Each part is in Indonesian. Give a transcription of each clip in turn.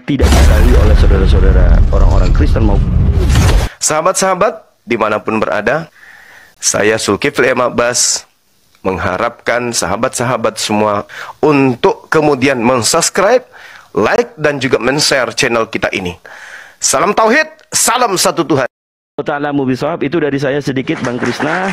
tidak diketahui oleh saudara-saudara orang-orang Kristen maupun Sahabat-sahabat dimanapun berada, saya Zulkifli M. Abbas mengharapkan sahabat-sahabat semua untuk kemudian mensubscribe, like, dan juga men-share channel kita ini. Salam Tauhid, salam satu Tuhan. Ta'ala Mubisawab. Itu dari saya sedikit, Bang Krisna.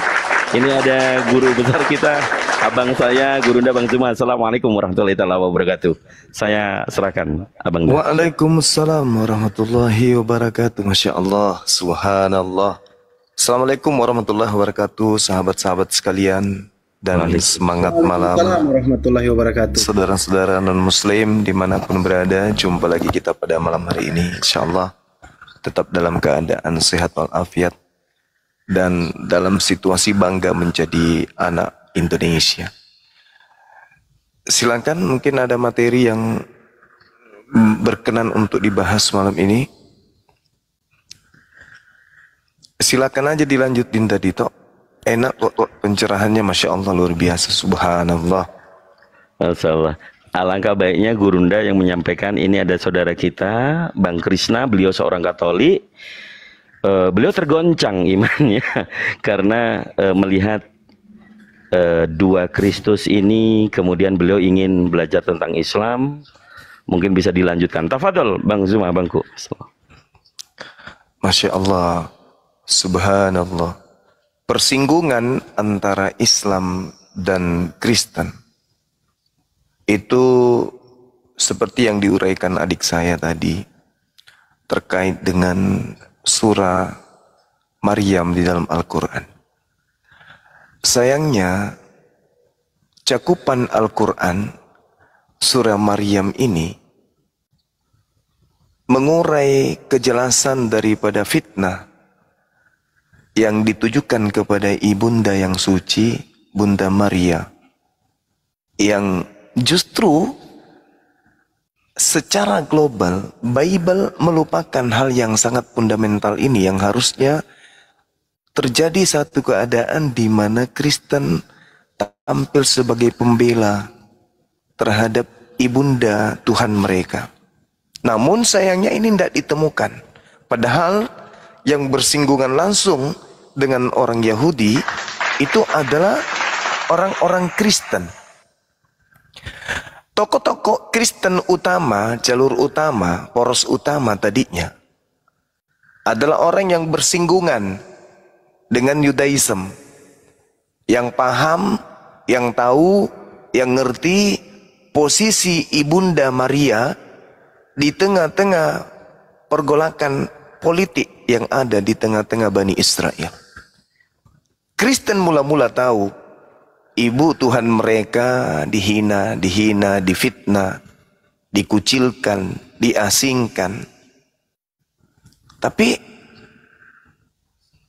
Ini ada guru besar kita, abang saya, Gurunda Bang Zuma. Assalamualaikum warahmatullahi wabarakatuh. Saya serahkan abang. Waalaikumsalam warahmatullahi wabarakatuh. Masya Allah, subhanallah. Assalamualaikum warahmatullahi wabarakatuh, sahabat-sahabat sekalian, dan semangat malam warahmatullahi wabarakatuh. Saudara-saudara non-muslim dimanapun berada, jumpa lagi kita pada malam hari ini. InsyaAllah tetap dalam keadaan sehat walafiat dan dalam situasi bangga menjadi anak Indonesia. Silakan, mungkin ada materi yang berkenan untuk dibahas malam ini. Silakan aja dilanjutin tadi toh. Enak kok pencerahannya, Masya Allah, luar biasa, subhanallah. Masya Allah. Alangkah baiknya Gurunda yang menyampaikan. Ini ada saudara kita, Bang Krisna. Beliau seorang Katolik. Beliau tergoncang imannya karena melihat dua Kristus ini. Kemudian beliau ingin belajar tentang Islam. Mungkin bisa dilanjutkan. Tafadhol Bang Zuma, Bangku. Masya Allah, subhanallah. Persinggungan antara Islam dan Kristen itu seperti yang diuraikan adik saya tadi terkait dengan surah Maryam di dalam Al-Quran. Sayangnya cakupan Al-Quran surah Maryam ini mengurai kejelasan daripada fitnah yang ditujukan kepada ibunda yang suci, Bunda Maria, yang justru secara global Bible melupakan hal yang sangat fundamental ini, yang harusnya terjadi satu keadaan di mana Kristen tampil sebagai pembela terhadap ibunda Tuhan mereka. Namun sayangnya ini tidak ditemukan. Padahal yang bersinggungan langsung dengan orang Yahudi itu adalah orang-orang Kristen. Tokoh-tokoh Kristen utama, jalur utama, poros utama tadinya adalah orang yang bersinggungan dengan Yudaism, yang paham, yang tahu, yang ngerti posisi ibunda Maria di tengah-tengah pergolakan politik yang ada di tengah-tengah Bani Israel. Kristen mula-mula tahu ibu Tuhan mereka dihina, difitnah, dikucilkan, diasingkan. Tapi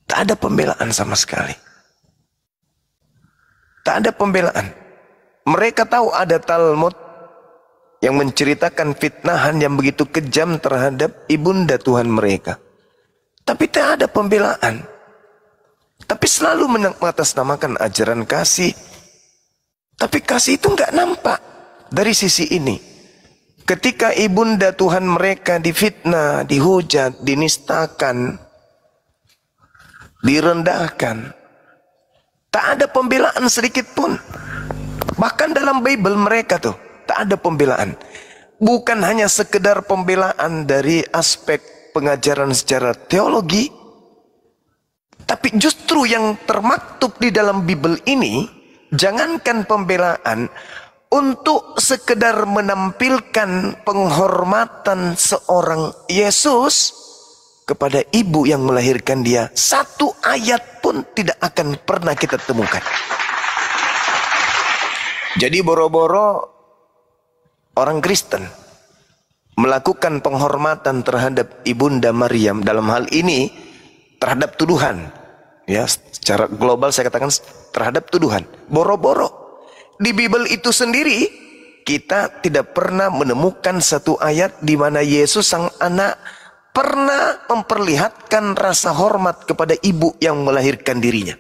tak ada pembelaan sama sekali. Tak ada pembelaan. Mereka tahu ada Talmud yang menceritakan fitnahan yang begitu kejam terhadap ibunda Tuhan mereka. Tapi tak ada pembelaan. Tapi selalu mengatasnamakan ajaran kasih. Tapi kasih itu nggak nampak dari sisi ini. Ketika ibunda Tuhan mereka difitnah, dihujat, dinistakan, direndahkan, tak ada pembelaan sedikit pun. Bahkan dalam Bible mereka tuh tak ada pembelaan. Bukan hanya sekedar pembelaan dari aspek pengajaran secara teologi, tapi justru yang termaktub di dalam Bible ini, jangankan pembelaan, untuk sekedar menampilkan penghormatan seorang Yesus kepada ibu yang melahirkan dia, satu ayat pun tidak akan pernah kita temukan. Jadi boro-boro orang Kristen melakukan penghormatan terhadap ibunda Maryam, dalam hal ini terhadap tuduhan, ya, secara global saya katakan terhadap tuduhan. Boro-boro di Bible itu sendiri kita tidak pernah menemukan satu ayat di mana Yesus sang anak pernah memperlihatkan rasa hormat kepada ibu yang melahirkan dirinya.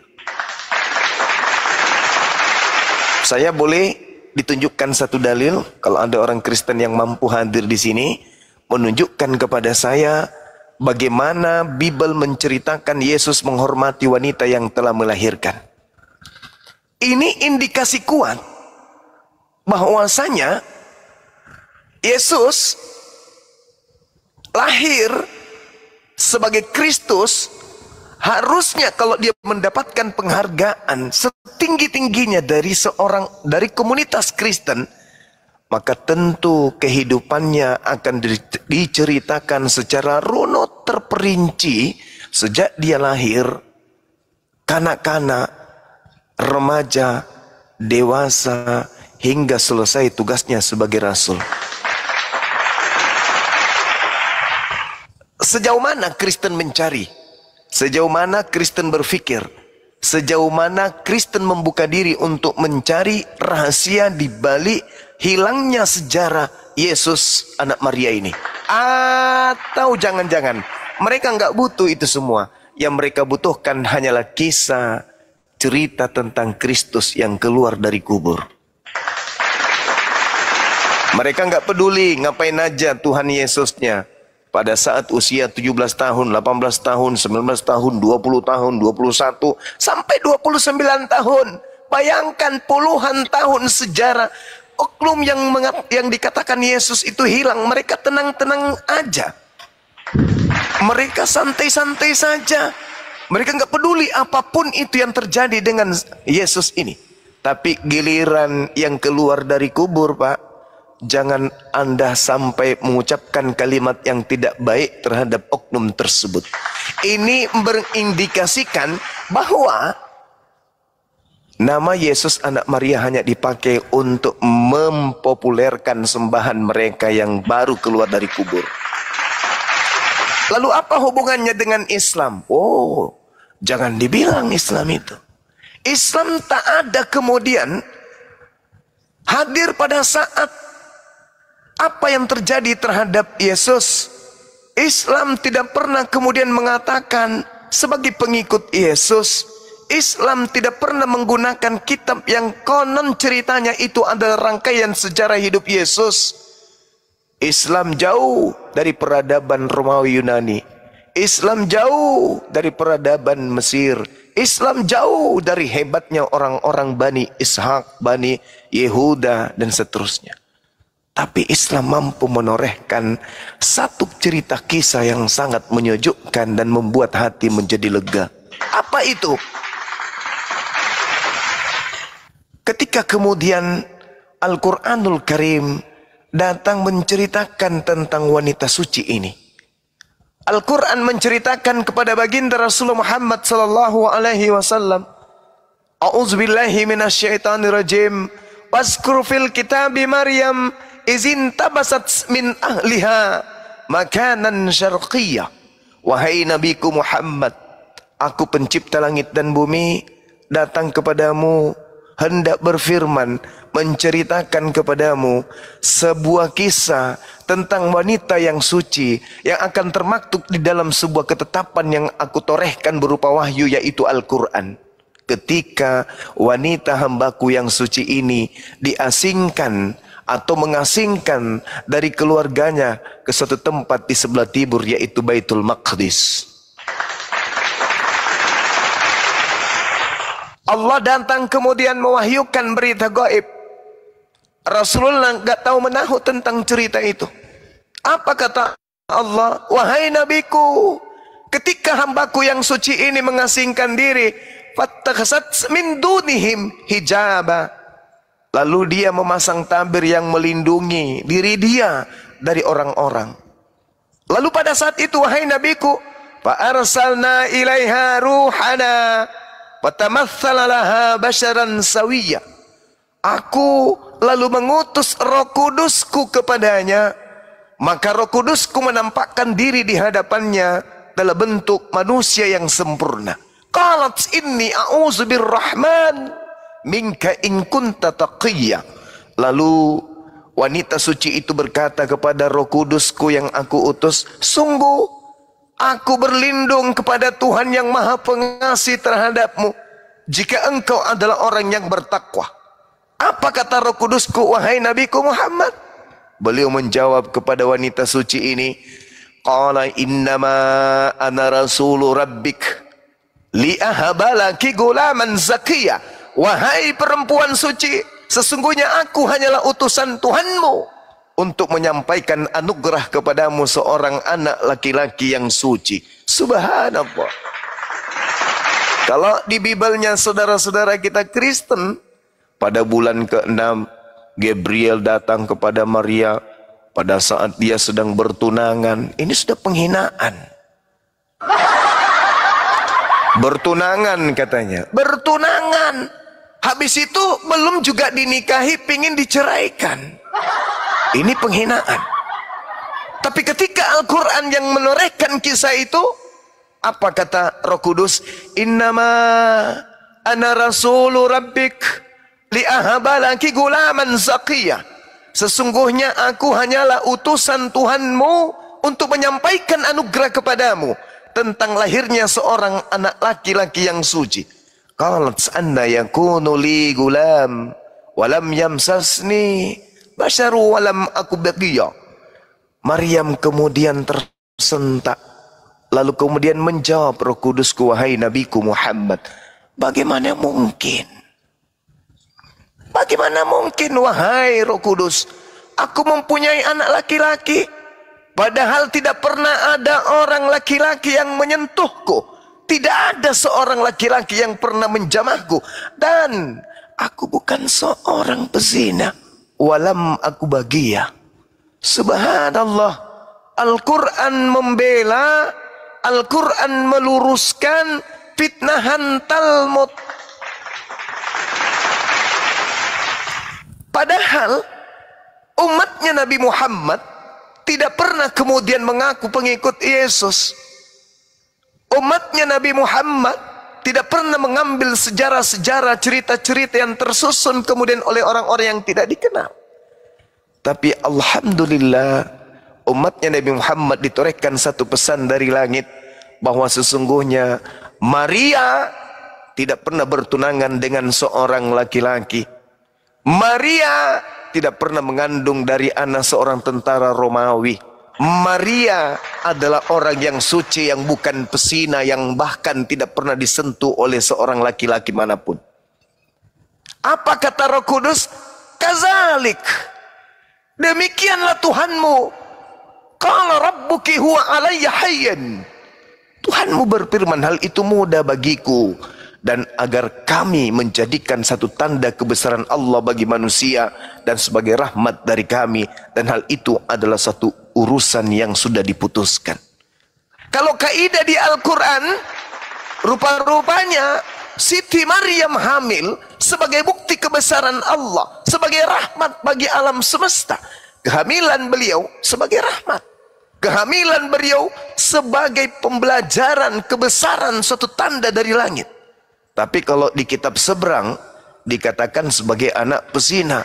Saya boleh ditunjukkan satu dalil, kalau ada orang Kristen yang mampu hadir di sini, menunjukkan kepada saya bagaimana Bible menceritakan Yesus menghormati wanita yang telah melahirkan. Ini indikasi kuat bahwasanya Yesus lahir sebagai Kristus. Harusnya kalau dia mendapatkan penghargaan setinggi-tingginya dari komunitas Kristen, maka tentu kehidupannya akan diceritakan secara runut terperinci sejak dia lahir, kanak-kanak, remaja, dewasa, hingga selesai tugasnya sebagai rasul. Sejauh mana Kristen mencari? Sejauh mana Kristen berpikir? Sejauh mana Kristen membuka diri untuk mencari rahasia di balik hilangnya sejarah Yesus anak Maria ini? Atau jangan-jangan mereka nggak butuh itu semua. Yang mereka butuhkan hanyalah kisah, cerita tentang Kristus yang keluar dari kubur. Mereka nggak peduli ngapain aja Tuhan Yesusnya. Pada saat usia 17 tahun, 18 tahun, 19 tahun, 20 tahun, 21, sampai 29 tahun. Bayangkan puluhan tahun sejarah. Oknum yang dikatakan Yesus itu hilang. Mereka tenang-tenang aja. Mereka santai-santai saja. Mereka nggak peduli apapun itu yang terjadi dengan Yesus ini. Tapi giliran yang keluar dari kubur, Pak, jangan Anda sampai mengucapkan kalimat yang tidak baik terhadap oknum tersebut. Ini berindikasikan bahwa nama Yesus anak Maria hanya dipakai untuk mempopulerkan sembahan mereka yang baru keluar dari kubur. Lalu apa hubungannya dengan Islam? Oh, jangan dibilang Islam itu. Islam tak ada kemudian hadir pada saat apa yang terjadi terhadap Yesus. Islam tidak pernah kemudian mengatakan sebagai pengikut Yesus. Islam tidak pernah menggunakan kitab yang konon ceritanya itu adalah rangkaian sejarah hidup Yesus. Islam jauh dari peradaban Romawi Yunani. Islam jauh dari peradaban Mesir. Islam jauh dari hebatnya orang-orang Bani Ishak, Bani Yehuda, dan seterusnya. Tapi Islam mampu menorehkan satu cerita kisah yang sangat menyejukkan dan membuat hati menjadi lega. Apa itu? Ketika kemudian Al-Quranul Karim datang menceritakan tentang wanita suci ini. Al-Quran menceritakan kepada baginda Rasulullah Muhammad sallallahu alaihi wasallam, A'udzubillahi minasyaitonirrajim. Wazkur fil kitabi Maryam izin tabasat min ahliha makanan syarqiyah. Wahai Nabiku Muhammad, aku pencipta langit dan bumi, datang kepadamu, hendak berfirman, menceritakan kepadamu sebuah kisah tentang wanita yang suci yang akan termaktub di dalam sebuah ketetapan yang aku torehkan berupa wahyu, yaitu Al-Quran. Ketika wanita hambaku yang suci ini diasingkan atau mengasingkan dari keluarganya ke suatu tempat di sebelah timur, yaitu Baitul Maqdis. Allah datang kemudian mewahyukan berita gaib. Rasulullah nggak tahu menahu tentang cerita itu. Apa kata Allah? Wahai Nabiku, ketika hambaku yang suci ini mengasingkan diri, fattakhasat min dunihim hijaba, lalu dia memasang tabir yang melindungi diri dia dari orang-orang. Lalu pada saat itu, wahai Nabiku, fa arsalna ilaiha ruhana fatamatsala laha basyaran sawiyya. Aku lalu mengutus Roh Kudusku kepadanya, maka Roh Kudusku menampakkan diri di hadapannya dalam bentuk manusia yang sempurna. Qalat inni a'udzu birrahman minka in kunta taqiyya. Lalu wanita suci itu berkata kepada Roh Kudusku yang aku utus, sungguh aku berlindung kepada Tuhan yang Maha Pengasih terhadapmu jika engkau adalah orang yang bertakwa. Apa kata Roh Kudusku, wahai Nabiku Muhammad? Beliau menjawab kepada wanita suci ini, qala innama ana rasulu rabbik li'ahabalaki gulaman zakiyah. Wahai perempuan suci, sesungguhnya aku hanyalah utusan Tuhanmu untuk menyampaikan anugerah kepadamu seorang anak laki-laki yang suci. Subhanallah. Kalau di Bibelnya saudara-saudara kita Kristen, pada bulan ke-6 Gabriel datang kepada Maria pada saat dia sedang bertunangan. Ini sudah penghinaan. Bertunangan katanya. Bertunangan. Habis itu belum juga dinikahi, pingin diceraikan. Ini penghinaan. Tapi ketika Al-Quran yang menorehkan kisah itu, apa kata Roh Kudus? Innama ana rasulu rabbik li'ahabalaki gulaman zakiyah. Sesungguhnya aku hanyalah utusan Tuhanmu untuk menyampaikan anugerah kepadamu tentang lahirnya seorang anak laki-laki yang suci. Qalat anna yakunu li gulam walam yamsasni basharu walam aku baqiya. Maryam kemudian tersentak, lalu kemudian menjawab Roh Kudusku, wahai Nabiku Muhammad, bagaimana mungkin? Bagaimana mungkin wahai Roh Kudus, aku mempunyai anak laki-laki, padahal tidak pernah ada orang laki-laki yang menyentuhku. Tidak ada seorang laki-laki yang pernah menjamahku. Dan aku bukan seorang pezina. Walam aku bagia. Subhanallah. Al-Quran membela, Al-Quran meluruskan fitnahan Talmud. Padahal umatnya Nabi Muhammad tidak pernah kemudian mengaku pengikut Yesus. Umatnya Nabi Muhammad tidak pernah mengambil sejarah-sejarah, cerita-cerita yang tersusun kemudian oleh orang-orang yang tidak dikenal. Tapi alhamdulillah, umatnya Nabi Muhammad ditorehkan satu pesan dari langit, bahwa sesungguhnya Maria tidak pernah bertunangan dengan seorang laki-laki. Maria tidak pernah mengandung dari anak seorang tentara Romawi. Maria adalah orang yang suci, yang bukan pesina, yang bahkan tidak pernah disentuh oleh seorang laki-laki manapun. Apa kata Roh Kudus? Kazalik, demikianlah Tuhanmu. Qala rabbuki huwa alayya hayyan. Tuhanmu berfirman, hal itu mudah bagiku, dan agar kami menjadikan satu tanda kebesaran Allah bagi manusia dan sebagai rahmat dari kami, dan hal itu adalah satu urusan yang sudah diputuskan. Kalau kaidah di Al-Quran, rupa-rupanya Siti Maryam hamil sebagai bukti kebesaran Allah, sebagai rahmat bagi alam semesta. Kehamilan beliau sebagai rahmat, kehamilan beliau sebagai pembelajaran kebesaran suatu tanda dari langit. Tapi kalau di kitab seberang dikatakan sebagai anak pezina.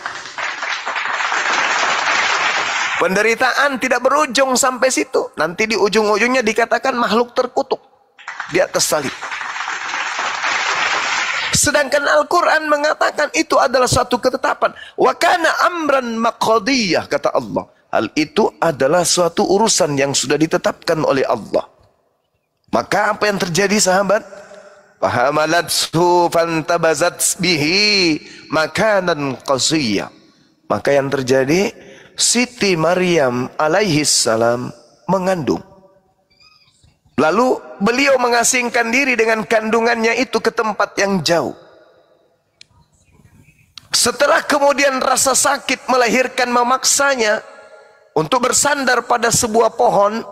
Penderitaan tidak berujung sampai situ. Nanti di ujung-ujungnya dikatakan makhluk terkutuk di atas salib. Sedangkan Al-Quran mengatakan itu adalah suatu ketetapan. Wa kana amran maqdiyah, kata Allah. Hal itu adalah suatu urusan yang sudah ditetapkan oleh Allah. Maka apa yang terjadi, sahabat? Fahamalathu fantabazat bihi makanan qasiyya. Maka yang terjadi, Siti Maryam alaihi salam mengandung. Lalu beliau mengasingkan diri dengan kandungannya itu ke tempat yang jauh. Setelah kemudian rasa sakit melahirkan memaksanya untuk bersandar pada sebuah pohon,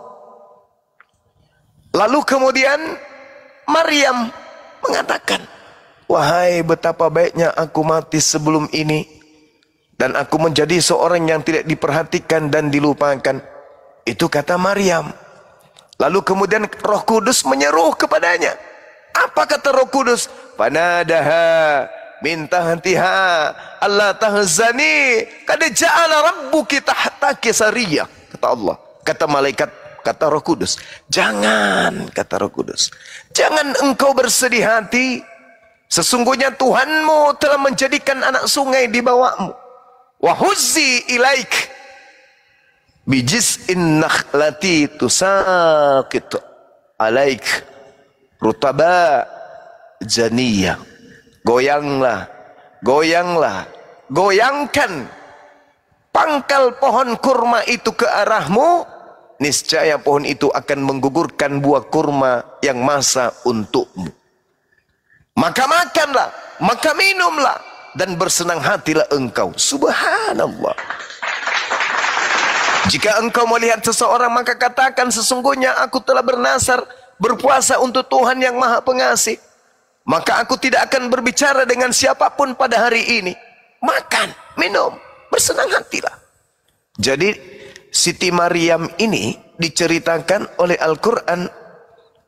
lalu kemudian Maryam mengatakan, wahai betapa baiknya aku mati sebelum ini, dan aku menjadi seorang yang tidak diperhatikan dan dilupakan. Itu kata Maryam. Lalu kemudian Roh Kudus menyeru kepadanya. Apa kata Roh Kudus? Fanadaha min tahtiha alla tahzani qad ja'ala rabbuki tahtaki sariyah. Kata Allah, kata malaikat, kata Roh Kudus, jangan, kata Roh Kudus, jangan engkau bersedih hati. Sesungguhnya Tuhanmu telah menjadikan anak sungai di bawahmu. Wa huzzi ilaik, bijiz'in nakhlati tusaqit alaik rutaba janiyah. Goyanglah, goyanglah, goyangkan pangkal pohon kurma itu ke arahmu, niscaya pohon itu akan menggugurkan buah kurma yang masa untukmu. Maka makanlah, maka minumlah, dan bersenang hatilah engkau. Subhanallah. Jika engkau melihat seseorang, maka katakan, sesungguhnya aku telah bernasar berpuasa untuk Tuhan yang Maha Pengasih. Maka aku tidak akan berbicara dengan siapapun pada hari ini. Makan, minum, bersenang hatilah. Jadi Siti Maryam ini diceritakan oleh Al-Quran,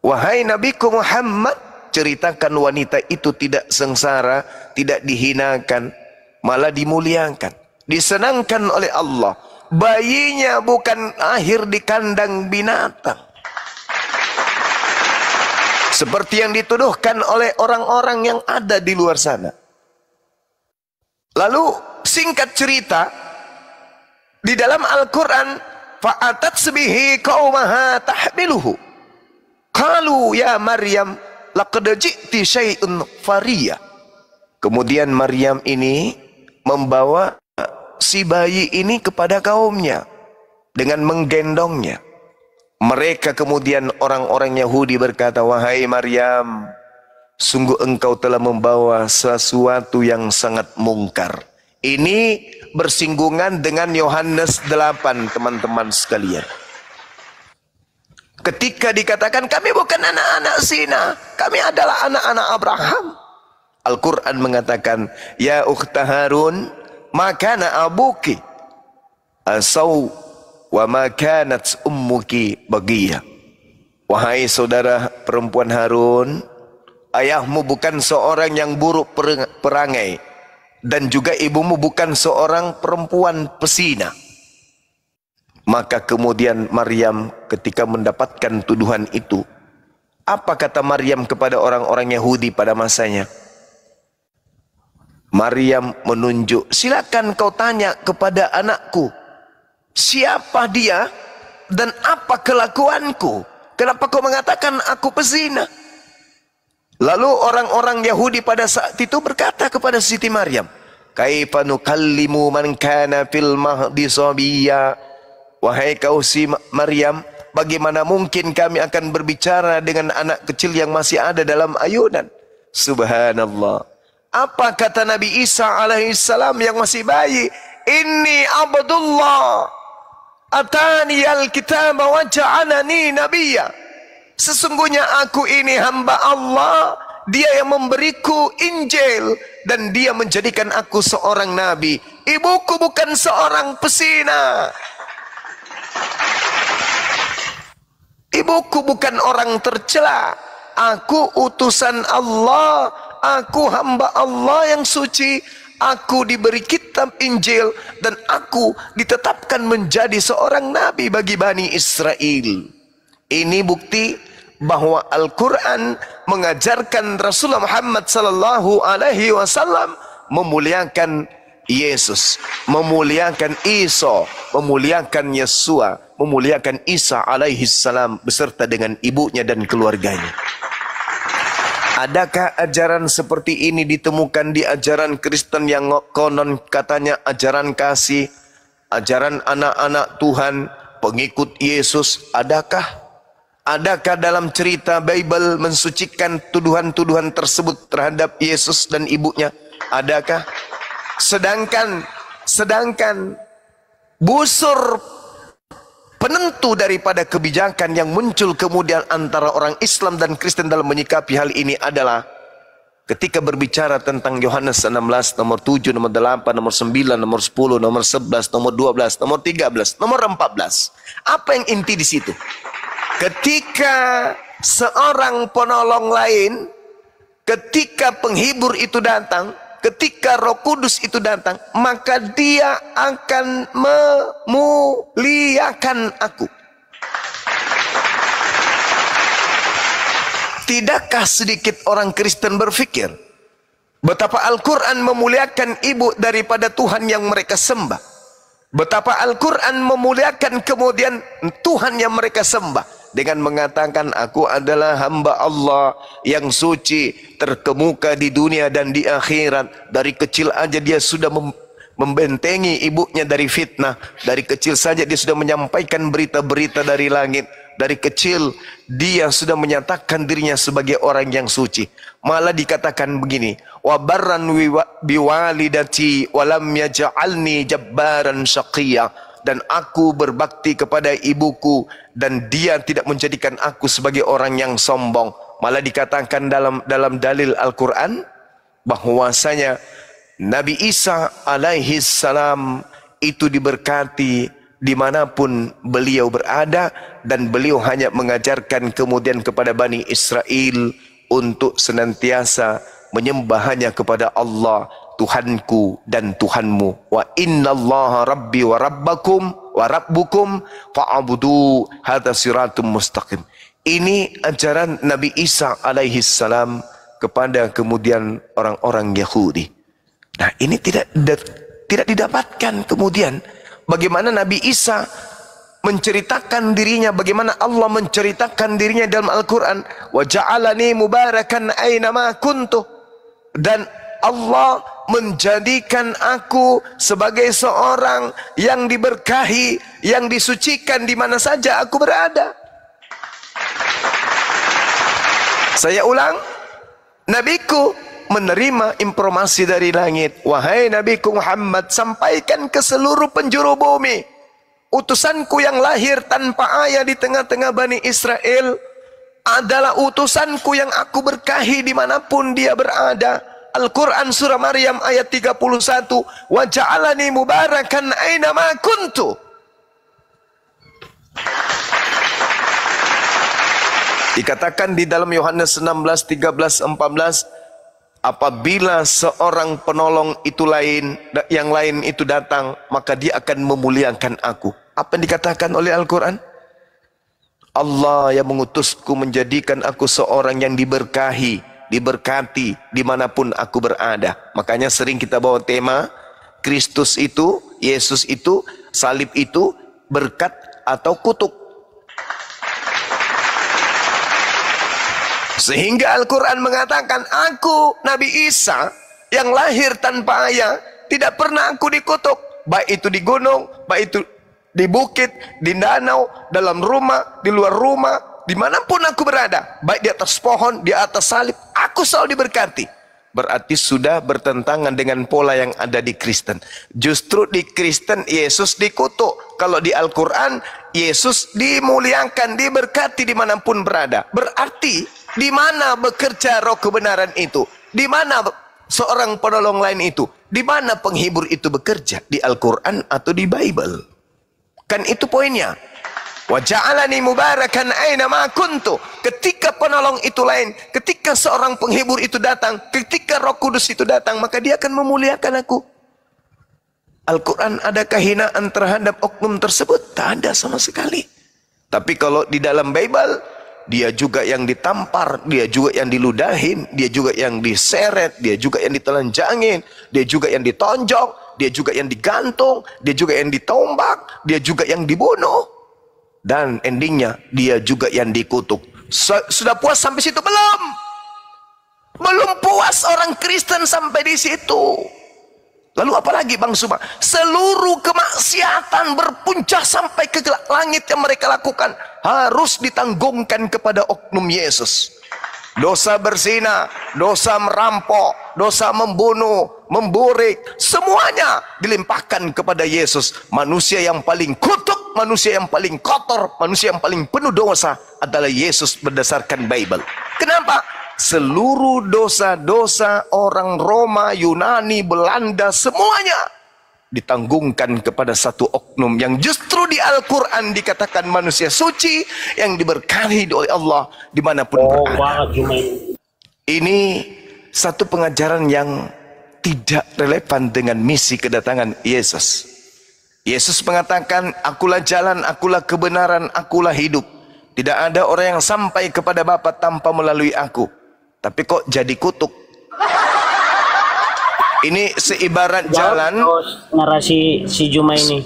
wahai Nabiku Muhammad, ceritakan wanita itu tidak sengsara, tidak dihinakan, malah dimuliakan, disenangkan oleh Allah. Bayinya bukan lahir di kandang binatang, seperti yang dituduhkan oleh orang-orang yang ada di luar sana. Lalu singkat cerita, di dalam Al-Quran, fa'atat bihi qaumaha tahmiluhu qalu ya Maryam laqad ji'ti syai'un fariya. Kemudian Maryam ini membawa si bayi ini kepada kaumnya dengan menggendongnya. Mereka kemudian orang-orang Yahudi berkata, wahai Maryam, sungguh engkau telah membawa sesuatu yang sangat mungkar. Ini bersinggungan dengan Yohanes 8, teman-teman sekalian. Ketika dikatakan kami bukan anak-anak zina, kami adalah anak-anak Abraham, Al-Quran mengatakan, ya ukhta Harun, makana abuki asau wa ma kanat ummuki bagiyah. Wahai saudara perempuan Harun, ayahmu bukan seorang yang buruk perangai, dan juga ibumu bukan seorang perempuan pesina. Maka kemudian Maryam ketika mendapatkan tuduhan itu, apa kata Maryam kepada orang-orang Yahudi pada masanya? Maryam menunjuk, silakan kau tanya kepada anakku, siapa dia dan apa kelakuanku? Kenapa kau mengatakan aku pezina? Lalu orang-orang Yahudi pada saat itu berkata kepada Siti Maryam, kaifa nukallimu man kana fil mahdi sabiyya? Wahai kau si Maryam, bagaimana mungkin kami akan berbicara dengan anak kecil yang masih ada dalam ayunan? Subhanallah. Apa kata Nabi Isa alaihissalam yang masih bayi? Inni abdullah atani alkitab wa ja'alani nabiyya. Sesungguhnya aku ini hamba Allah, dia yang memberiku Injil dan dia menjadikan aku seorang nabi. Ibuku bukan seorang pesina, ibuku bukan orang tercela. Aku utusan Allah, aku hamba Allah yang suci. Aku diberi kitab Injil dan aku ditetapkan menjadi seorang nabi bagi Bani Israel. Ini bukti bahwa Al-Quran mengajarkan Rasulullah Muhammad sallallahu alaihi wasallam memuliakan Yesus, memuliakan Isa, memuliakan Yesua, memuliakan Isa alaihi salam beserta dengan ibunya dan keluarganya. Adakah ajaran seperti ini ditemukan di ajaran Kristen yang konon katanya ajaran kasih, ajaran anak-anak Tuhan, pengikut Yesus? Adakah? Adakah dalam cerita Bible mensucikan tuduhan-tuduhan tersebut terhadap Yesus dan ibunya? Adakah? Sedangkan busur penentu daripada kebijakan yang muncul kemudian antara orang Islam dan Kristen dalam menyikapi hal ini adalah ketika berbicara tentang Yohanes 16, nomor 7, nomor 8, nomor 9, nomor 10, nomor 11, nomor 12, nomor 13, nomor 14. Apa yang inti di situ? Ketika seorang penolong lain, ketika penghibur itu datang, ketika Roh Kudus itu datang, maka dia akan memuliakan aku. Tidakkah sedikit orang Kristen berpikir betapa Al-Quran memuliakan ibu daripada Tuhan yang mereka sembah? Betapa Al-Quran memuliakan kemudian Tuhan yang mereka sembah dengan mengatakan, aku adalah hamba Allah yang suci, terkemuka di dunia dan di akhirat. Dari kecil aja dia sudah membentengi ibunya dari fitnah. Dari kecil saja dia sudah menyampaikan berita-berita dari langit. Dari kecil dia sudah menyatakan dirinya sebagai orang yang suci. Malah dikatakan begini, wa barran biwalidati walam yaj'alni jabbaran syaqiyya, dan aku berbakti kepada ibuku dan dia tidak menjadikan aku sebagai orang yang sombong. Malah dikatakan dalam dalil Al-Quran bahwasanya Nabi Isa alaihi salam itu diberkati dimanapun beliau berada, dan beliau hanya mengajarkan kemudian kepada Bani Israel untuk senantiasa menyembah hanya kepada Allah, Tuhanku dan Tuhanmu. Wa innallaha rabbi wa rabbakum wa rabbukum fa'budu hadza siratum mustaqim. Ini ajaran Nabi Isa alaihi salam kepada kemudian orang-orang Yahudi. Nah, ini tidak didapatkan kemudian. Bagaimana Nabi Isa menceritakan dirinya, bagaimana Allah menceritakan dirinya dalam Al-Quran, wa ja'alani mubarakan aina ma kuntu, dan Allah menjadikan aku sebagai seorang yang diberkahi, yang disucikan di mana saja aku berada. Saya ulang, nabiku menerima informasi dari langit. Wahai nabiku Muhammad, sampaikan ke seluruh penjuru bumi, utusanku yang lahir tanpa ayah di tengah-tengah Bani Israel adalah utusanku yang aku berkahi dimanapun dia berada. Al-Quran surah Maryam ayat 31, wa ja'alani mubarakan aina ma kuntu. Dikatakan di dalam Yohanes 16, 13, 14, apabila seorang penolong itu yang lain itu datang, maka dia akan memuliakan aku. Apa yang dikatakan oleh Al-Quran? Allah yang mengutusku menjadikan aku seorang yang diberkahi, diberkati dimanapun aku berada. Makanya sering kita bawa tema Kristus itu, Yesus itu, salib itu berkat atau kutuk. Sehingga Al-Quran mengatakan, aku Nabi Isa yang lahir tanpa ayah, tidak pernah aku dikutuk. Baik itu di gunung, baik itu di bukit, di danau, dalam rumah, di luar rumah, dimanapun aku berada, baik di atas pohon, di atas salib, aku selalu diberkati. Berarti sudah bertentangan dengan pola yang ada di Kristen. Justru di Kristen Yesus dikutuk. Kalau di Al-Quran Yesus dimuliakan, diberkati dimanapun berada. Berarti di mana bekerja roh kebenaran itu? Di mana seorang penolong lain itu? Di mana penghibur itu bekerja? Di Al-Quran atau di Bible? Kan itu poinnya. Wa ja'alani mubarakan aina ma kuntu. Ketika penolong itu lain, ketika seorang penghibur itu datang, ketika Roh Kudus itu datang, maka dia akan memuliakan aku. Al-Quran ada kehinaan terhadap oknum tersebut? Tak ada sama sekali. Tapi kalau di dalam Bible, dia juga yang ditampar, dia juga yang diludahin, dia juga yang diseret, dia juga yang ditelanjangin, dia juga yang ditonjok, dia juga yang digantung, dia juga yang ditombak, dia juga yang dibunuh. Dan endingnya dia juga yang dikutuk. Sudah puas sampai situ? Belum. Belum puas orang Kristen sampai di situ. Lalu apalagi Bang Suma? Seluruh kemaksiatan berpuncak sampai ke langit yang mereka lakukan harus ditanggungkan kepada oknum Yesus. Dosa berzina, dosa merampok, dosa membunuh, memburik, semuanya dilimpahkan kepada Yesus. Manusia yang paling kutuk, manusia yang paling kotor, manusia yang paling penuh dosa adalah Yesus berdasarkan Bible. Kenapa? Seluruh dosa-dosa orang Roma, Yunani, Belanda, semuanya ditanggungkan kepada satu oknum yang justru di Al-Quran dikatakan manusia suci yang diberkahi oleh Allah dimanapun berada. Ini satu pengajaran yang tidak relevan dengan misi kedatangan Yesus. Yesus mengatakan, akulah jalan, akulah kebenaran, akulah hidup. Tidak ada orang yang sampai kepada Bapa tanpa melalui aku. Tapi kok jadi kutuk? Ini seibarat jalan. Narasi si Juma ini.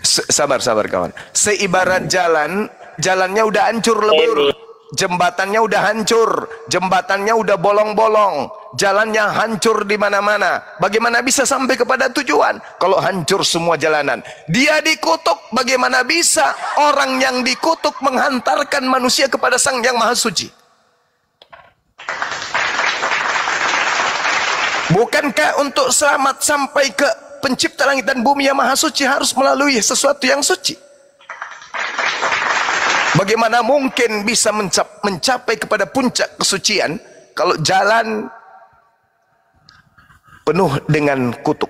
Sabar kawan. Seibarat jalan, jalannya udah hancur lebur. Jembatannya udah hancur, jembatannya udah bolong-bolong, jalannya hancur di mana-mana. Bagaimana bisa sampai kepada tujuan kalau hancur semua jalanan? Dia dikutuk, bagaimana bisa orang yang dikutuk menghantarkan manusia kepada Sang Yang Maha Suci? Bukankah untuk selamat sampai ke pencipta langit dan bumi yang Maha Suci harus melalui sesuatu yang suci? Bagaimana mungkin bisa mencapai kepada puncak kesucian kalau jalan penuh dengan kutuk?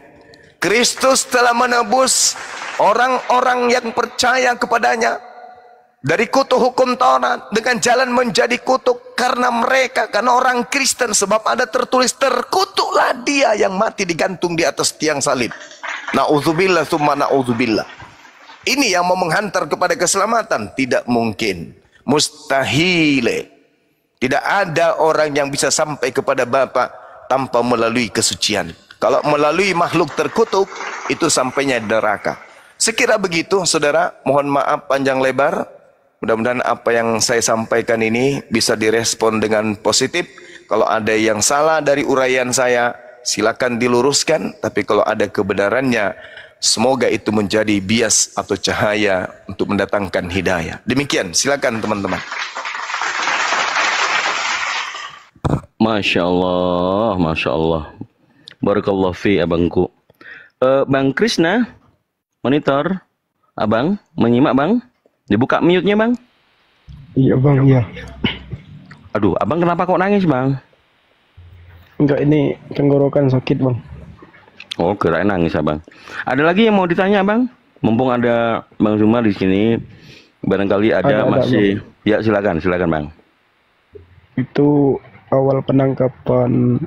Kristus telah menebus orang-orang yang percaya kepadanya dari kutuk hukum Taurat dengan jalan menjadi kutuk karena orang Kristen, sebab ada tertulis, terkutuklah dia yang mati digantung di atas tiang salib. Na'udzubillah tsumma na'udzubillah. Ini yang mau menghantar kepada keselamatan? Tidak mungkin, mustahil. Tidak ada orang yang bisa sampai kepada Bapa tanpa melalui kesucian. Kalau melalui makhluk terkutuk, itu sampainya neraka. Sekira begitu, saudara. Mohon maaf panjang lebar. Mudah-mudahan apa yang saya sampaikan ini bisa direspon dengan positif. Kalau ada yang salah dari uraian saya, silakan diluruskan. Tapi kalau ada kebenarannya, semoga itu menjadi bias atau cahaya untuk mendatangkan hidayah. Demikian, silakan teman-teman. Masya Allah, Masya Allah. Barakallah fi abangku. Bang Krisna, monitor. Abang, menyimak bang. Dibuka mute-nya bang. Iya bang, iya. Aduh, abang kenapa kok nangis bang? Enggak, ini tenggorokan sakit bang. Oh, kirain nangis abang. Ada lagi yang mau ditanya bang? Mumpung ada Bang Zuma di sini, barangkali ada masih. Ya silakan bang. Itu awal penangkapan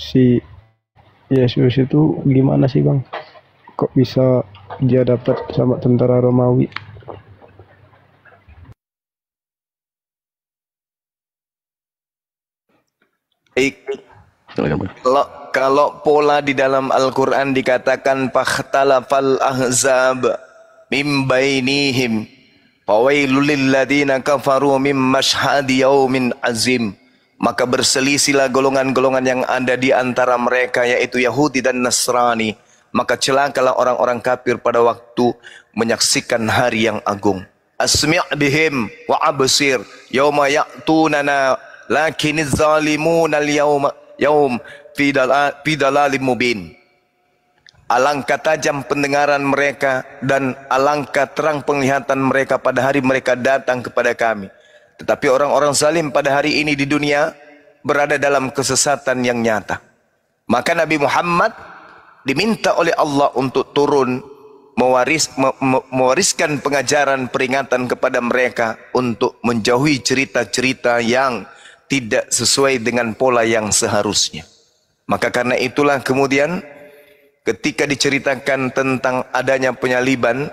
si Yesus itu gimana sih bang? Kok bisa dia dapat sama tentara Romawi? Kalau pola di dalam Al-Quran dikatakan fakhtalafal ahzab mim bainihim fawailul lilladzina kafaru mim mashhadi yaumin azim, maka berselisihlah golongan-golongan yang ada di antara mereka, yaitu Yahudi dan Nasrani, maka celakalah orang-orang kafir pada waktu menyaksikan hari yang agung. Asmi' bihim wa absir yauma ya'tunana lakiniz zalimuna al-yawma fi dalalim mubin. Alangkah tajam pendengaran mereka dan alangkah terang penglihatan mereka pada hari mereka datang kepada kami. Tetapi orang-orang zalim pada hari ini di dunia berada dalam kesesatan yang nyata. Maka Nabi Muhammad diminta oleh Allah untuk turun mewariskan pengajaran peringatan kepada mereka untuk menjauhi cerita-cerita yang tidak sesuai dengan pola yang seharusnya. Maka karena itulah kemudian ketika diceritakan tentang adanya penyaliban,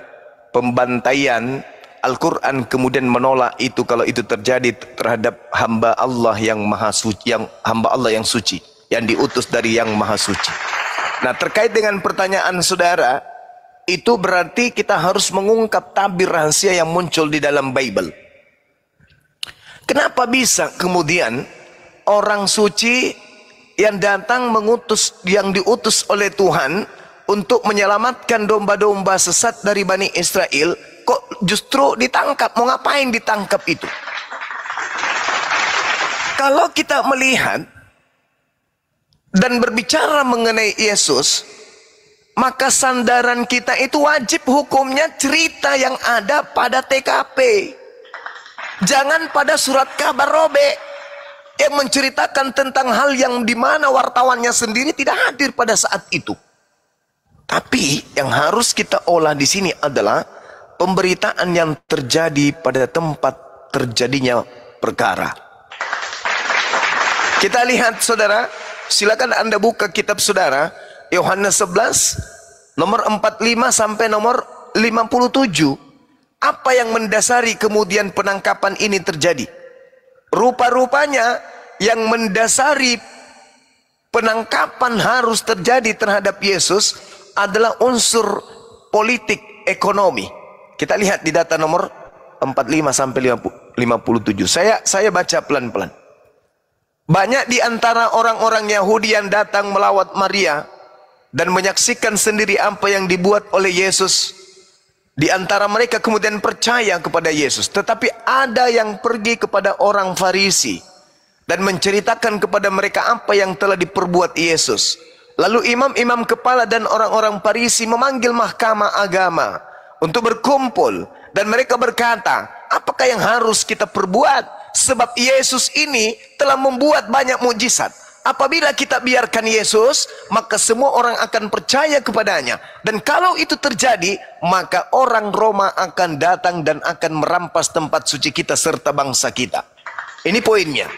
pembantaian, Al-Quran kemudian menolak itu kalau itu terjadi terhadap hamba Allah yang maha suci, hamba Allah yang suci, yang diutus dari yang maha suci. Nah, terkait dengan pertanyaan saudara, itu berarti kita harus mengungkap tabir rahasia yang muncul di dalam Bible. Kenapa bisa kemudian orang suci yang datang yang diutus oleh Tuhan untuk menyelamatkan domba-domba sesat dari Bani Israel, kok justru ditangkap? Mau ngapain ditangkap itu? Kalau kita melihat dan berbicara mengenai Yesus, maka sandaran kita itu wajib hukumnya cerita yang ada pada TKP. Jangan pada surat kabar robek yang menceritakan tentang hal yang dimana wartawannya sendiri tidak hadir pada saat itu. Tapi yang harus kita olah di sini adalah pemberitaan yang terjadi pada tempat terjadinya perkara. Kita lihat saudara, silakan Anda buka kitab saudara, Yohanes 11, nomor 45 sampai nomor 57. Apa yang mendasari kemudian penangkapan ini terjadi? Rupa-rupanya yang mendasari penangkapan harus terjadi terhadap Yesus adalah unsur politik, ekonomi. Kita lihat di data nomor 45 sampai 57. Saya baca pelan-pelan. Banyak di antara orang-orang Yahudi yang datang melawat Maria dan menyaksikan sendiri apa yang dibuat oleh Yesus. Di antara mereka kemudian percaya kepada Yesus. Tetapi ada yang pergi kepada orang Farisi dan menceritakan kepada mereka apa yang telah diperbuat Yesus. Lalu imam-imam kepala dan orang-orang Farisi memanggil mahkamah agama untuk berkumpul. Dan mereka berkata, apakah yang harus kita perbuat? Sebab Yesus ini telah membuat banyak mukjizat. Apabila kita biarkan Yesus, maka semua orang akan percaya kepadanya. Dan kalau itu terjadi, maka orang Roma akan datang dan akan merampas tempat suci kita serta bangsa kita. Ini poinnya.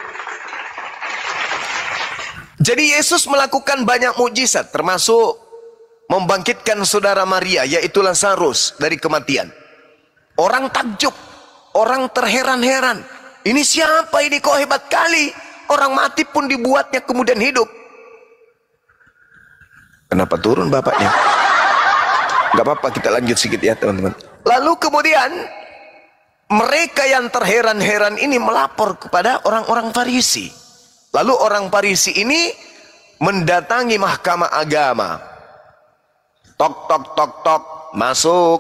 Jadi Yesus melakukan banyak mukjizat, termasuk membangkitkan saudara Maria, yaitu Lazarus, dari kematian. Orang takjub, orang terheran-heran. Ini siapa ini, kok hebat kali? Orang mati pun dibuatnya kemudian hidup. Kenapa turun bapaknya? Gak apa-apa, kita lanjut sedikit ya teman-teman. Lalu kemudian mereka yang terheran-heran ini melapor kepada orang-orang Farisi. Lalu orang Farisi ini mendatangi mahkamah agama. Tok tok tok tok, masuk.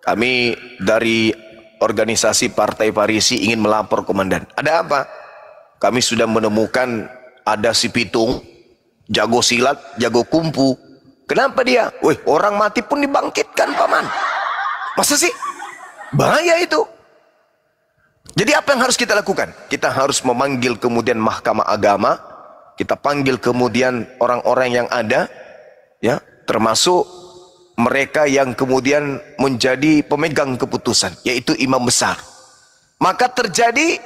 Kami dari organisasi Partai Farisi ingin melapor komandan. Ada apa? Kami sudah menemukan ada si Pitung, jago silat, jago kungfu. Kenapa dia? Wih, orang mati pun dibangkitkan paman. Masa sih? Bahaya itu. Jadi apa yang harus kita lakukan? Kita harus memanggil kemudian mahkamah agama. Kita panggil kemudian orang-orang yang ada, ya, termasuk mereka yang kemudian menjadi pemegang keputusan, yaitu imam besar. Maka terjadi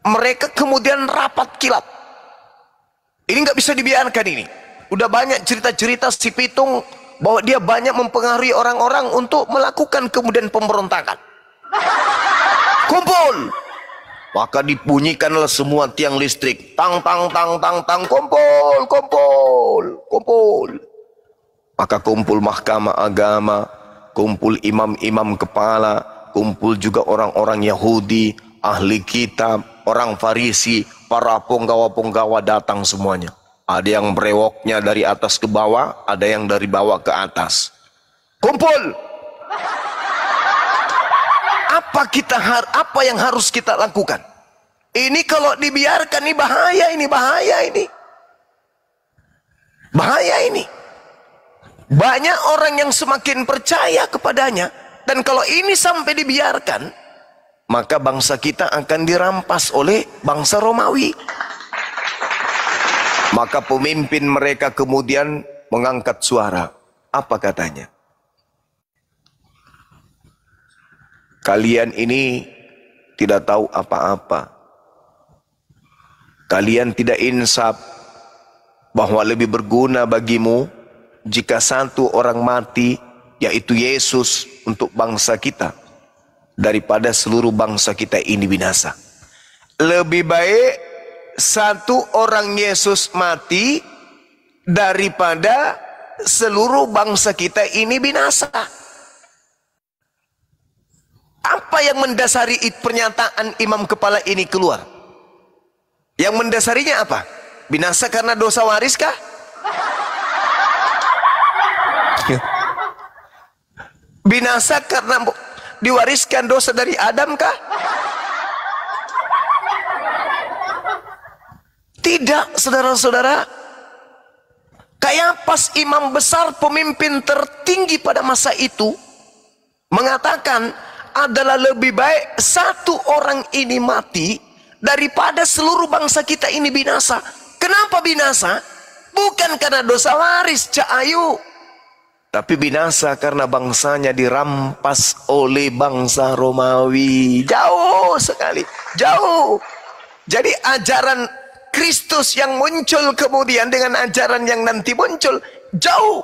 mereka kemudian rapat kilat. Ini nggak bisa dibiarkan ini. Udah banyak cerita-cerita si Pitung bahwa dia banyak mempengaruhi orang-orang untuk melakukan kemudian pemberontakan. Kumpul. Maka dibunyikanlah semua tiang listrik. Tang tang tang tang tang, kumpul, kumpul, kumpul. Maka kumpul mahkamah agama, kumpul imam-imam kepala, kumpul juga orang-orang Yahudi, ahli kitab, orang Farisi, para penggawa-penggawa datang semuanya. Ada yang brewoknya dari atas ke bawah, ada yang dari bawah ke atas. Kumpul. Apa yang harus kita lakukan? Ini kalau dibiarkan ini bahaya ini, bahaya ini. Bahaya ini. Banyak orang yang semakin percaya kepadanya. Dan kalau ini sampai dibiarkan, maka bangsa kita akan dirampas oleh bangsa Romawi. Maka pemimpin mereka kemudian mengangkat suara. Apa katanya? Kalian ini tidak tahu apa-apa. Kalian tidak insaf bahwa lebih berguna bagimu jika satu orang mati, yaitu Yesus, untuk bangsa kita, daripada seluruh bangsa kita ini binasa. Lebih baik satu orang Yesus mati daripada seluruh bangsa kita ini binasa. Apa yang mendasari pernyataan imam kepala ini keluar? Yang mendasarinya apa? Binasa karena dosa waris kah? Binasa karena diwariskan dosa dari Adam kah? Tidak, saudara-saudara. Kayafas, imam besar, pemimpin tertinggi pada masa itu, mengatakan adalah lebih baik satu orang ini mati daripada seluruh bangsa kita ini binasa. Kenapa binasa? Bukan karena dosa waris, Cak Ayu, tapi binasa karena bangsanya dirampas oleh bangsa Romawi. Jauh sekali, jauh. Jadi ajaran Kristus yang muncul kemudian dengan ajaran yang nanti muncul, jauh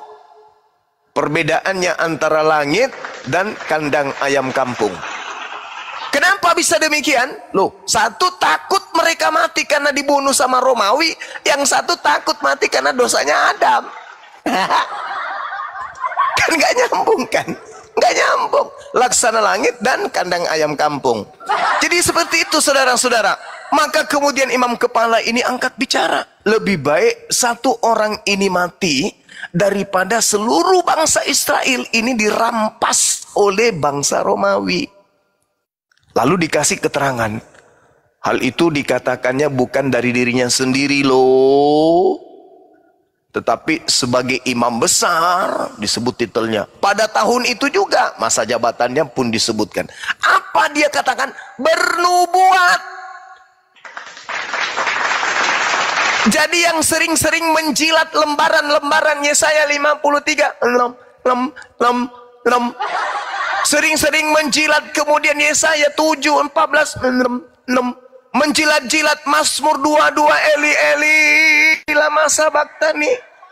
perbedaannya antara langit dan kandang ayam kampung. Kenapa bisa demikian? Loh, satu takut mereka mati karena dibunuh sama Romawi, yang satu takut mati karena dosanya Adam. Kan nggak nyambung kan? Nggak nyambung. Laksana langit dan kandang ayam kampung. Jadi seperti itu saudara-saudara. Maka kemudian imam kepala ini angkat bicara. Lebih baik satu orang ini mati daripada seluruh bangsa Israel ini dirampas oleh bangsa Romawi. Lalu dikasih keterangan. Hal itu dikatakannya bukan dari dirinya sendiri loh. Tetapi sebagai imam besar disebut titelnya. Pada tahun itu juga masa jabatannya pun disebutkan. Apa dia katakan? Bernubuat. Jadi yang sering-sering menjilat lembaran-lembaran Yesaya 53. Sering-sering menjilat kemudian Yesaya 7, 14. Menjilat-jilat Mazmur 22. Eli, Eli, lama sabaktani.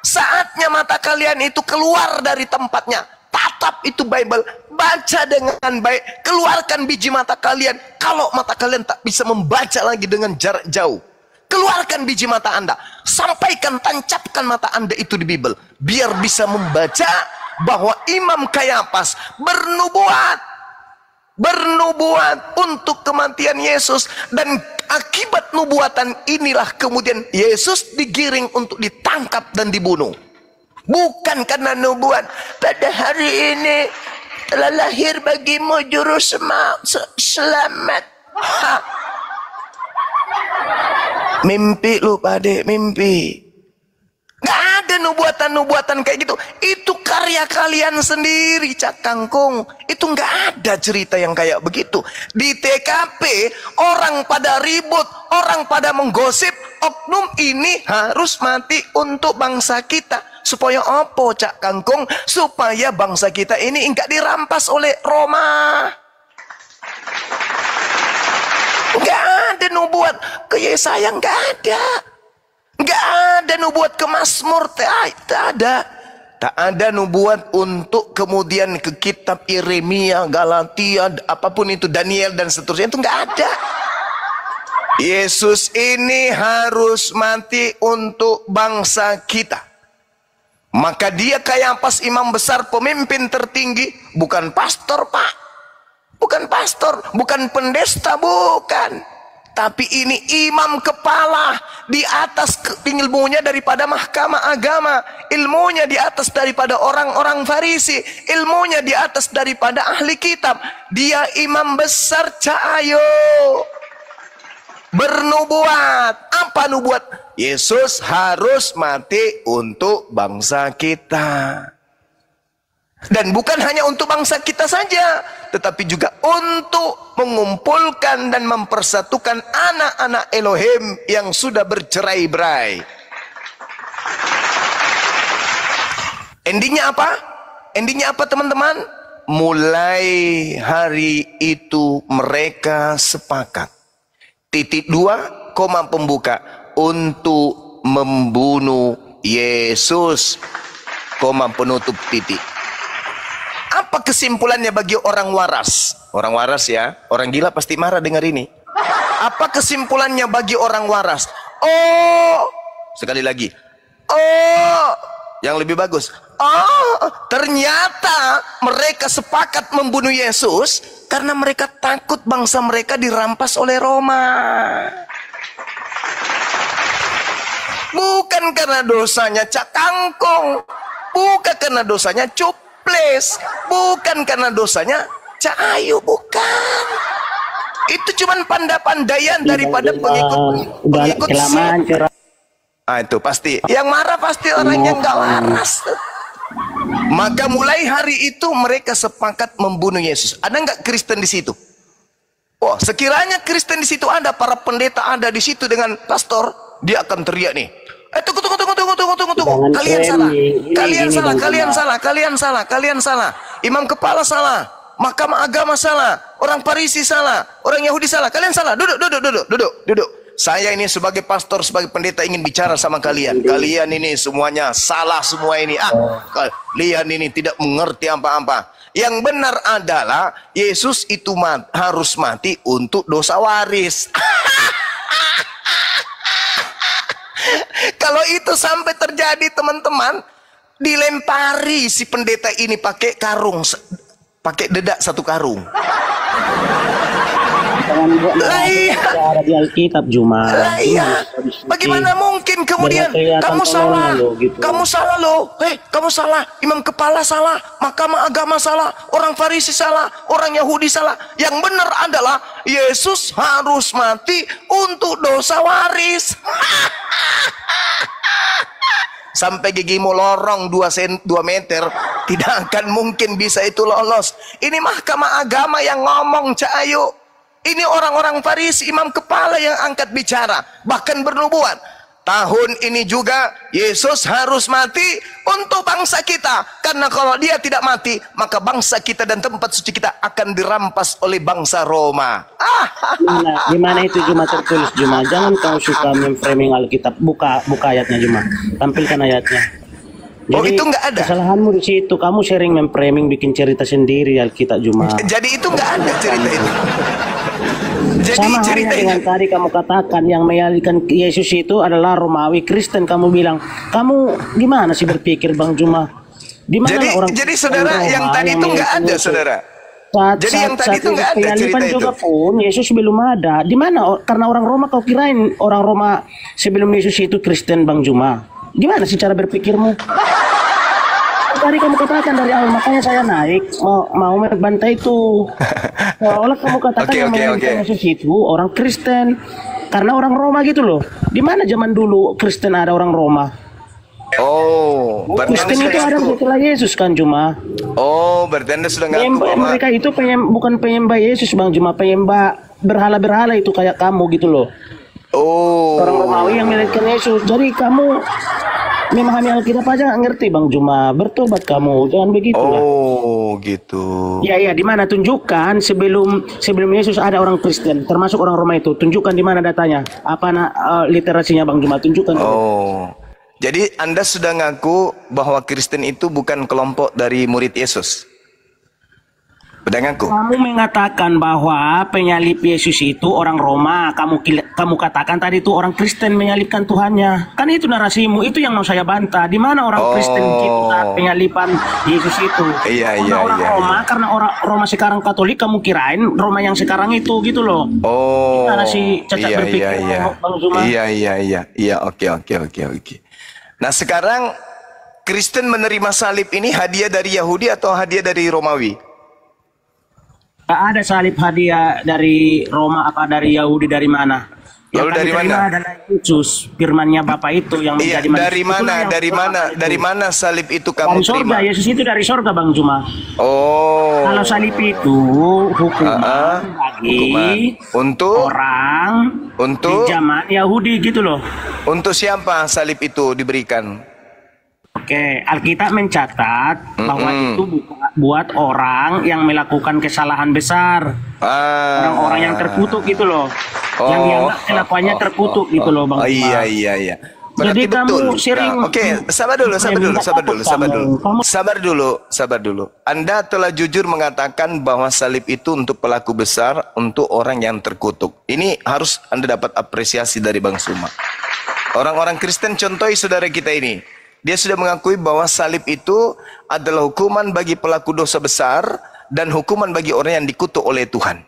Saatnya mata kalian itu keluar dari tempatnya. Tatap itu Bible. Baca dengan baik. Keluarkan biji mata kalian. Kalau mata kalian tak bisa membaca lagi dengan jarak jauh, keluarkan biji mata Anda. Sampaikan, tancapkan mata Anda itu di Bible. Biar bisa membaca bahwa Imam Kayafas bernubuat untuk kematian Yesus. Dan akibat nubuatan inilah kemudian Yesus digiring untuk ditangkap dan dibunuh. Bukan karena nubuat, pada hari ini telah lahir bagimu juru selamat. Ha. Mimpi lu pade, mimpi. Gak ada nubuatan-nubuatan kayak gitu. Itu karya kalian sendiri, Cak Kangkung. Itu gak ada cerita yang kayak begitu. Di TKP orang pada ribut, orang pada menggosip, oknum ini harus mati untuk bangsa kita. Supaya apa, Cak Kangkung? Supaya bangsa kita ini enggak dirampas oleh Roma. Enggak ada nubuat ke Yesaya, enggak ada. Enggak ada nubuat ke Mazmur, tak ada. Tak ada nubuat untuk kemudian ke kitab Yeremia, Galatia, apapun itu, Daniel dan seterusnya, itu enggak ada. Yesus ini harus mati untuk bangsa kita. Maka dia Kayafas imam besar, pemimpin tertinggi, bukan pastor, Pak. Bukan pastor, bukan pendeta, bukan. Tapi ini imam kepala, di atas ilmunya daripada mahkamah agama, ilmunya di atas daripada orang-orang Farisi, ilmunya di atas daripada ahli kitab. Dia imam besar, Cahayo. Bernubuat. Apa nubuat? Yesus harus mati untuk bangsa kita. Dan bukan hanya untuk bangsa kita saja, tetapi juga untuk mengumpulkan dan mempersatukan anak-anak Elohim yang sudah bercerai-berai. Endingnya apa? Endingnya apa, teman-teman? Mulai hari itu mereka sepakat. Titik 2, koma pembuka, untuk membunuh Yesus, koma penutup titik. Apa kesimpulannya bagi orang waras? Orang waras ya, orang gila pasti marah dengar ini. Apa kesimpulannya bagi orang waras? Oh, sekali lagi. Oh, yang lebih bagus. Oh, ternyata mereka sepakat membunuh Yesus karena mereka takut bangsa mereka dirampas oleh Roma. Bukan karena dosanya Cak Kangkung, bukan karena dosanya Cuples, bukan karena dosanya Cahayu, bukan. Itu cuman pandai-pandaian daripada pengikut Ah, itu pasti. Yang marah pasti orang yang gak waras. Maka mulai hari itu mereka sepakat membunuh Yesus. Ada nggak Kristen di situ? Oh, sekiranya Kristen di situ ada, para pendeta ada di situ dengan pastor, dia akan teriak nih. Tunggu. Kalian salah. Kalian salah. Imam kepala salah. Mahkamah agama salah. Orang Farisi salah. Orang Yahudi salah. Kalian salah. Duduk. Saya ini sebagai pastor, sebagai pendeta ingin bicara sama kalian. Kalian ini semuanya salah semua ini. Kalian ini tidak mengerti apa-apa. Yang benar adalah Yesus itu harus mati untuk dosa waris. Kalau itu sampai terjadi, teman-teman, Dilempari si pendeta ini pakai karung, pakai dedak satu karung. Lah iya. Ada di Alkitab Juma. Lah iya. Bagaimana mungkin kemudian kamu salah, gitu. kamu salah loh, kamu salah, imam kepala salah, mahkamah agama salah, orang Farisi salah, orang Yahudi salah. Yang benar adalah Yesus harus mati untuk dosa waris. Sampai gigimu lorong 2 meter, tidak akan mungkin bisa itu lolos. Ini mahkamah agama yang ngomong, Cak Ayu. Ini orang-orang Farisi, imam kepala yang angkat bicara, bahkan bernubuat. Tahun ini juga Yesus harus mati untuk bangsa kita, karena kalau dia tidak mati, maka bangsa kita dan tempat suci kita akan dirampas oleh bangsa Roma. Di mana itu Juma tertulis Juma? Jangan kau suka memframing Alkitab. Buka ayatnya Juma. Tampilkan ayatnya. Oh, itu nggak ada. Kesalahanmu di situ. Kamu sering memframing, bikin cerita sendiri Alkitab Juma. Jadi itu nggak ada cerita itu. Jadi Sama cerita halnya dengan itu. tadi kamu katakan yang menyalahkan Yesus itu adalah Romawi Kristen. Kamu bilang, kamu gimana sih berpikir Bang Juma? Di mana Jadi saudara, Roma yang tadi itu nggak ada, Yesus? saudara. Jadi yang tadi itu nggak ada cerita penyalipan itu. juga pun Yesus belum ada. Di mana? Karena orang Roma kau kirain orang Roma sebelum Yesus itu Kristen Bang Juma. Gimana sih cara berpikirmu? Tadi kamu katakan dari awal, makanya saya naik mau membantai itu. Seolah kamu katakan yang menyalahkan Yesus itu orang Kristen karena orang Roma gitu loh. Di mana zaman dulu Kristen ada orang Roma? Oh, berarti Kristen Anda itu sudah ada ngaku. setelah Yesus kan Juma. Oh, berarti Anda sudah ngaku bahwa Mereka itu bukan penyembah Yesus Bang Juma, penyembah berhala-berhala itu kayak kamu gitu loh. oh. Orang Romawi yang menyalahkan Yesus. Jadi kamu memahami Alkitab aja nggak ngerti Bang Juma. Bertobat kamu, jangan begitu lah. Oh, gitu. Ya di mana tunjukkan sebelum Yesus ada orang Kristen termasuk orang Roma itu. Tunjukkan di mana datanya. Apa literasinya Bang Juma, tunjukkan. Oh. Jadi Anda sudah ngaku bahwa Kristen itu bukan kelompok dari murid Yesus. Udah ngaku? Kamu mengatakan bahwa penyalib Yesus itu orang Roma. Kamu katakan tadi itu orang Kristen menyalibkan Tuhannya. Kan itu narasimu, itu yang mau saya bantah. Di mana orang Kristen kita penyaliban Yesus itu? Iya, orang Roma, karena orang Roma sekarang Katolik, kamu kirain Roma yang sekarang itu gitu loh. Oh. Gimana sih cacat berpikir Bang Zuma? Iya, oke. Nah, sekarang Kristen menerima salib ini hadiah dari Yahudi atau hadiah dari Romawi? Tak ada salib hadiah dari Roma apa dari Yahudi, dari mana? Lalu dari mana? Adalah Yesus, firmannya Bapa itu yang Iya, menjadi manusia. dari mana salib itu kamu Dari sorga, terima? Yesus itu dari sorga Bang Juma. Oh. Kalau salib itu hukuman bagi Untuk orang di zaman Yahudi gitu loh. Untuk siapa salib itu diberikan? Oke, Alkitab mencatat bahwa itu buat orang yang melakukan kesalahan besar. Orang-orang yang terkutuk gitu loh. Yang dianggap kelakuannya terkutuk gitu loh Bang Juma. Iya. Berarti Jadi kamu betul. sering Oke, sabar dulu. Anda telah jujur mengatakan bahwa salib itu untuk pelaku besar, untuk orang yang terkutuk. Ini harus Anda dapat apresiasi dari Bang Suma. Orang-orang Kristen contohi saudara kita ini. Dia sudah mengakui bahwa salib itu adalah hukuman bagi pelaku dosa besar dan hukuman bagi orang yang dikutuk oleh Tuhan.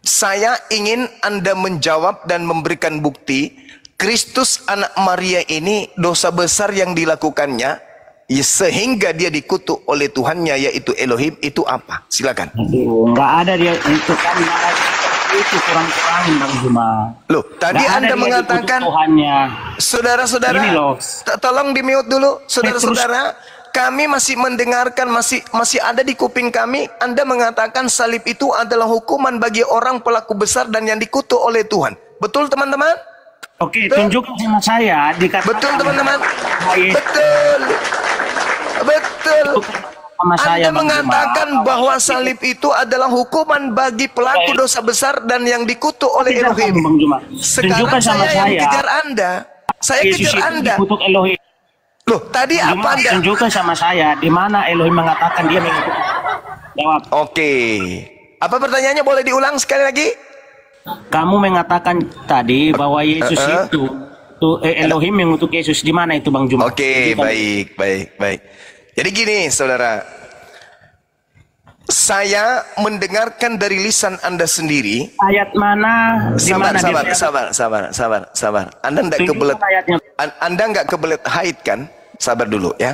Saya ingin Anda menjawab dan memberikan bukti Kristus anak Maria ini dosa besar yang dilakukannya sehingga dia dikutuk oleh Tuhannya yaitu Elohim itu apa? Silakan. Aduh, nggak ada dia itu kan itu kurang-kurangin Bang Juma. Loh, tadi Anda mengatakan saudara-saudara, tolong di-mute dulu, saudara-saudara. Kami masih mendengarkan, masih ada di kuping kami. Anda mengatakan salib itu adalah hukuman bagi orang pelaku besar dan yang dikutuk oleh Tuhan. Betul, teman-teman? Oke, tunjukkan sama saya. Betul, teman-teman? Betul. Anda mengatakan bahwa salib itu adalah hukuman bagi pelaku dosa besar dan yang dikutuk oleh Elohim. Sekarang saya yang kejar Anda. Saya kejar Anda. Loh, tadi apa Anda? Tunjukkan sama saya di mana Elohim mengatakan dia mengikuti. Jawab. Oke. Apa pertanyaannya, boleh diulang sekali lagi? Kamu mengatakan tadi bahwa Yesus itu Tuh, Elohim yang untuk Yesus di mana itu Bang Juma? Oke, baik, baik, baik. Jadi gini, saudara. Saya mendengarkan dari lisan Anda sendiri. Ayat mana? Di Sabar, mana sabar, dia- sabar, sabar, sabar, sabar. Anda enggak Tunjukkan kebelet, ayatnya. Anda enggak kebelet haid kan? Sabar dulu ya.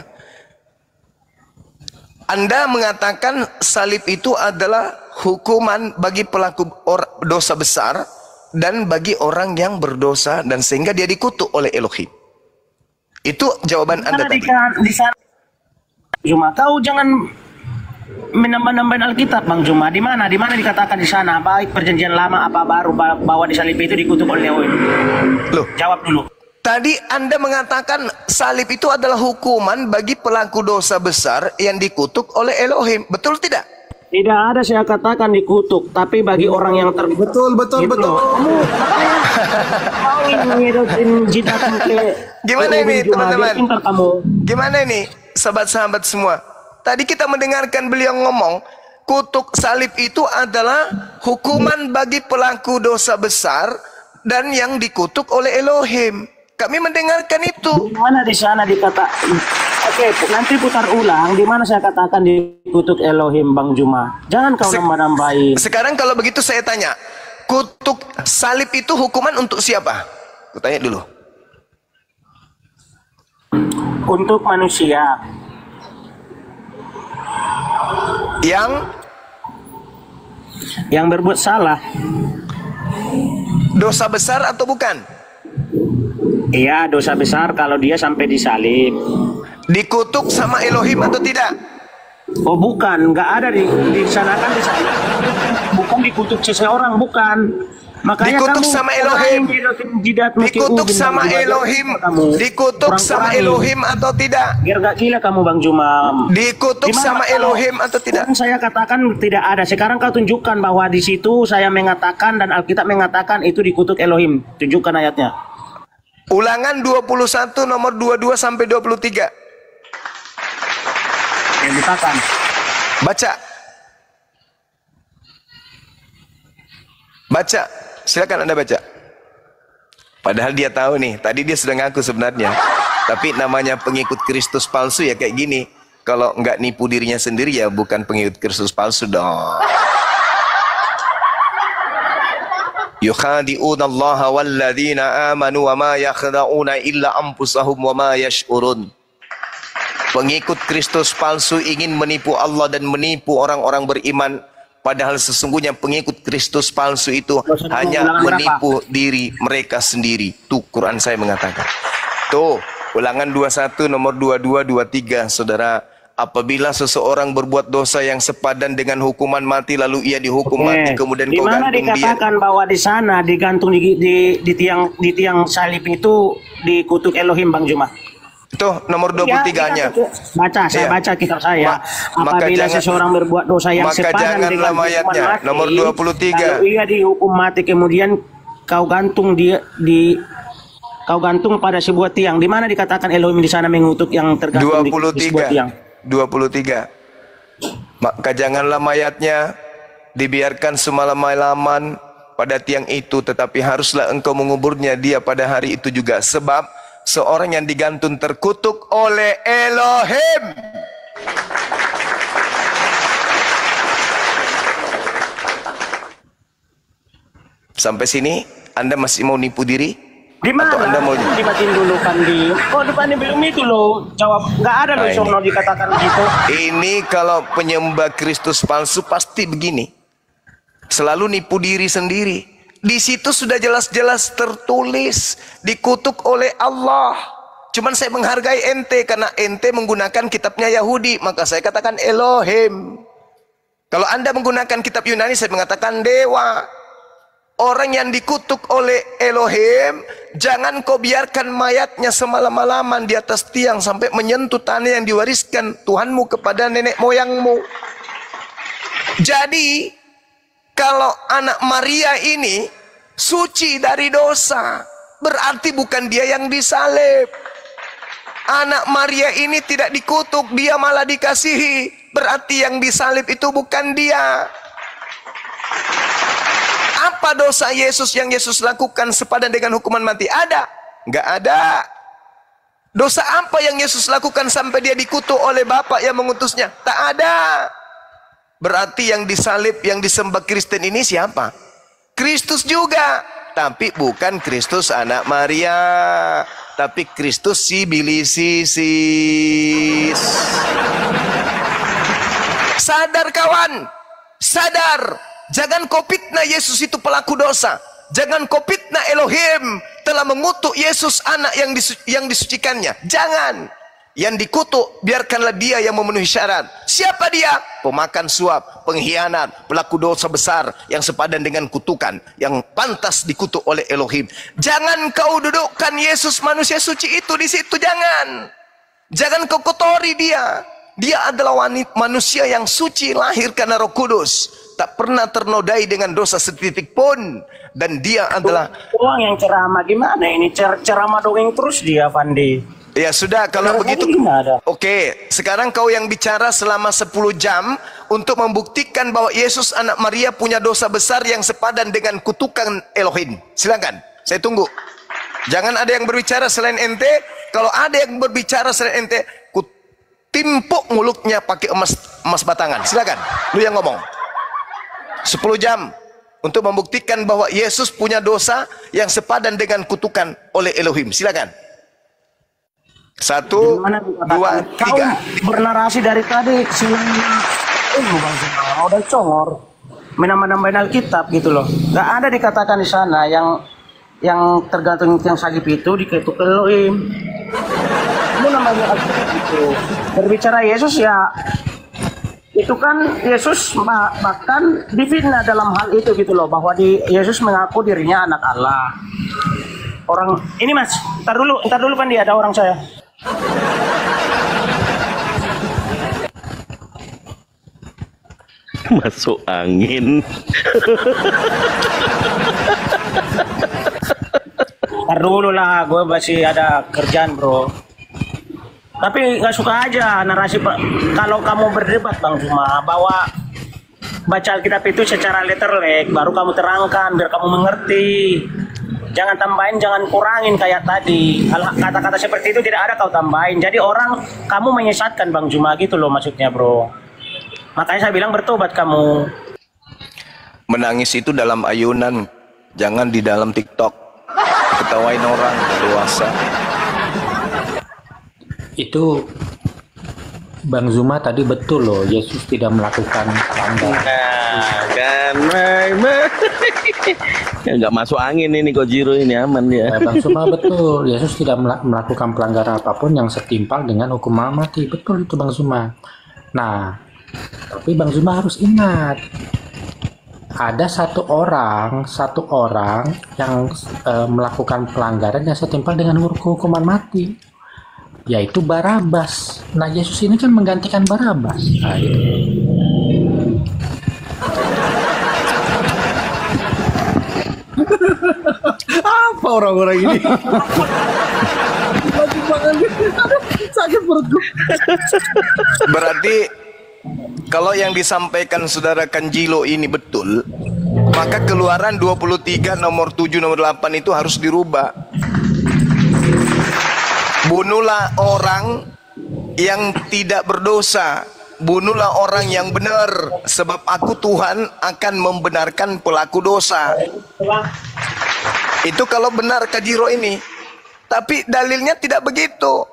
Anda mengatakan salib itu adalah hukuman bagi pelaku dosa besar dan bagi orang yang berdosa dan sehingga dia dikutuk oleh Elohim. Itu jawaban Anda tadi. Di sana Juma, kau jangan menambah-nambahin Alkitab Bang Juma. Di mana? Di mana dikatakan di sana baik perjanjian lama apa baru bahwa di salib itu dikutuk oleh Elohim? Loh, Jawab dulu. tadi Anda mengatakan salib itu adalah hukuman bagi pelaku dosa besar yang dikutuk oleh Elohim. Betul tidak? Tidak ada saya katakan dikutuk, tapi bagi orang yang Betul, betul, Gitu betul. loh. Kamu mau ngirutin jidatmu ke Gimana ke ini, Juma, teman-teman? dia pintar kamu. Gimana ini, sahabat-sahabat semua? Tadi kita mendengarkan beliau ngomong, kutuk salib itu adalah hukuman bagi pelaku dosa besar dan yang dikutuk oleh Elohim. Kami mendengarkan itu. Di mana di sana dikata? Oke, nanti putar ulang. Di mana saya katakan dikutuk Elohim, Bang Juma? Jangan kau nambah-nambahin. Sekarang kalau begitu saya tanya, kutuk salib itu hukuman untuk siapa? Aku tanya dulu. Untuk manusia. Yang berbuat salah. Dosa besar atau bukan? Iya, dosa besar kalau dia sampai disalib. Dikutuk sama Elohim atau tidak? Oh bukan, nggak ada di sana kan di sana. Bukan dikutuk seseorang, bukan. Makanya Dikutuk kamu sama Elohim. Dikutuk sama Elohim. Dikutuk sama Elohim atau tidak? Biar gak gila kamu Bang Juma. Dikutuk Gimana sama kalau- Elohim atau tidak? Kan saya katakan tidak ada. Sekarang kau tunjukkan bahwa di situ saya mengatakan dan Alkitab mengatakan itu dikutuk Elohim. Tunjukkan ayatnya. Ulangan 21 nomor 22 sampai 23. Yang dikatakan. Baca. Baca. Silakan Anda baca. Padahal dia tahu nih, tadi dia sudah ngaku sebenarnya. Tapi namanya pengikut Kristus palsu ya kayak gini. Kalau nggak nipu dirinya sendiri ya bukan pengikut Kristus palsu dong. Yukhadi'una Allah walladzina amanu wa ma yakhda'una illa anfusahum wa ma yash'urun. Pengikut Kristus palsu ingin menipu Allah dan menipu orang-orang beriman, padahal sesungguhnya pengikut Kristus palsu itu hanya menipu diri mereka sendiri. Tuh Quran saya mengatakan. Tuh Ulangan 21 nomor 22 23, Saudara. Apabila seseorang berbuat dosa yang sepadan dengan hukuman mati lalu ia dihukum mati kemudian di kau mana gantung dia. dikatakan bahwa di sana digantung di tiang salib itu dikutuk Elohim Bang Juma? Itu nomor 23-nya. Baca, saya Iya. baca kitab saya. Maka Apabila jangan- seseorang berbuat dosa yang maka sepadan janganlah dengan hukuman mayatnya. mati, Nomor 23. lalu ia dihukum mati kemudian kau gantung dia kau gantung pada sebuah tiang. Di mana dikatakan Elohim di sana mengutuk yang tergantung di sebuah tiang? 23. Maka janganlah mayatnya dibiarkan semalam-malaman pada tiang itu, tetapi haruslah engkau menguburnya dia pada hari itu juga, sebab seorang yang digantung terkutuk oleh Elohim. Sampai sini Anda masih mau nipu diri? Di mana? Atau Anda mau Dibatin dulu kan di. Oh depannya belum itu loh. Jawab nggak ada loh Nah, sono dikatakan gitu. Ini kalau penyembah Kristus palsu pasti begini. Selalu nipu diri sendiri. Di situ sudah jelas-jelas tertulis dikutuk oleh Allah. Cuman saya menghargai ente karena ente menggunakan kitabnya Yahudi, maka saya katakan Elohim. Kalau Anda menggunakan kitab Yunani, saya mengatakan dewa. Orang yang dikutuk oleh Elohim, jangan kau biarkan mayatnya semalam-malaman di atas tiang sampai menyentuh tanah yang diwariskan Tuhanmu kepada nenek moyangmu. Jadi, kalau anak Maria ini suci dari dosa, berarti bukan dia yang disalib. Anak Maria ini tidak dikutuk, dia malah dikasihi. Berarti yang disalib itu bukan dia. Apa dosa Yesus yang Yesus lakukan sepadan dengan hukuman mati? Ada. Nggak ada. Dosa apa yang Yesus lakukan sampai dia dikutuk oleh Bapa yang mengutusnya? Tak ada. Berarti yang disalib, yang disembah Kristen ini siapa? Kristus juga. Tapi bukan Kristus anak Maria, tapi Kristus Sibilisis. Sadar kawan, sadar. Jangan kau fitnah Yesus itu pelaku dosa. Jangan kau fitnah Elohim telah mengutuk Yesus anak yang disucikannya. Jangan. Yang dikutuk, biarkanlah dia yang memenuhi syarat. Siapa dia? Pemakan suap, pengkhianat, pelaku dosa besar yang sepadan dengan kutukan, yang pantas dikutuk oleh Elohim. Jangan kau dudukkan Yesus manusia suci itu di situ, jangan. Jangan kau kotori dia. Dia adalah manusia yang suci, lahir karena Roh Kudus, tak pernah ternodai dengan dosa setitik pun. Dan dia adalah uang yang ceramah gimana ini? Ceramah dongeng terus dia, Fandi. Ya sudah, kalau begitu. Oke, sekarang kau yang bicara selama 10 jam untuk membuktikan bahwa Yesus anak Maria punya dosa besar yang sepadan dengan kutukan Elohim. Silakan, saya tunggu. Jangan ada yang berbicara selain ente. Kalau ada yang berbicara selain ente, ku timpuk mulutnya pakai emas batangan. Silakan, lu yang ngomong. 10 jam untuk membuktikan bahwa Yesus punya dosa yang sepadan dengan kutukan oleh Elohim. Silakan. 1, 2, 3. Kau bernarasi dari tadi Bang Zuma, udah congor menambah-nambahin Alkitab gitu loh. Gak ada dikatakan di sana yang tergantung yang salib itu diketuk Elohim. Itu namanya Alkitab itu. Berbicara Yesus ya, itu kan Yesus bahkan difitnah dalam hal itu gitu loh, bahwa Yesus mengaku dirinya anak Allah. Orang ini Mas, ntar dulu kan dia ada orang saya. Masuk angin. Ntar dulu lah, gue masih ada kerjaan bro. Tapi nggak suka aja narasi kalau kamu berdebat Bang Zuma, bahwa baca Alkitab itu secara letterlek, baru kamu terangkan biar kamu mengerti. Jangan tambahin, jangan kurangin kayak tadi. Kata-kata seperti itu tidak ada kau tambahin. Jadi orang, kamu menyesatkan Bang Zuma gitu loh maksudnya bro. Makanya saya bilang bertobat kamu. Menangis itu dalam ayunan, jangan di dalam TikTok. Ketawain orang dewasa. Itu Bang Zuma tadi betul loh, Yesus tidak melakukan pelanggaran. Nah, kan, ya nggak masuk angin ini Kojiro ini, aman ya. Bang Zuma betul, Yesus tidak melakukan pelanggaran apapun yang setimpal dengan hukuman mati. Betul itu Bang Zuma. Nah, tapi Bang Zuma harus ingat, ada satu orang yang melakukan pelanggaran yang setimpal dengan hukuman mati, yaitu Barabas. Nah, Yesus ini kan menggantikan Barabas. Nah, itu. Apa orang-orang ini? Sakit perutku. Berarti kalau yang disampaikan saudara Kanjilo ini betul, maka Keluaran 23 nomor 7 nomor 8 itu harus dirubah. Bunuhlah orang yang tidak berdosa, bunuhlah orang yang benar, sebab aku Tuhan akan membenarkan pelaku dosa. Itu kalau benar Kajiro ini. Tapi dalilnya tidak begitu.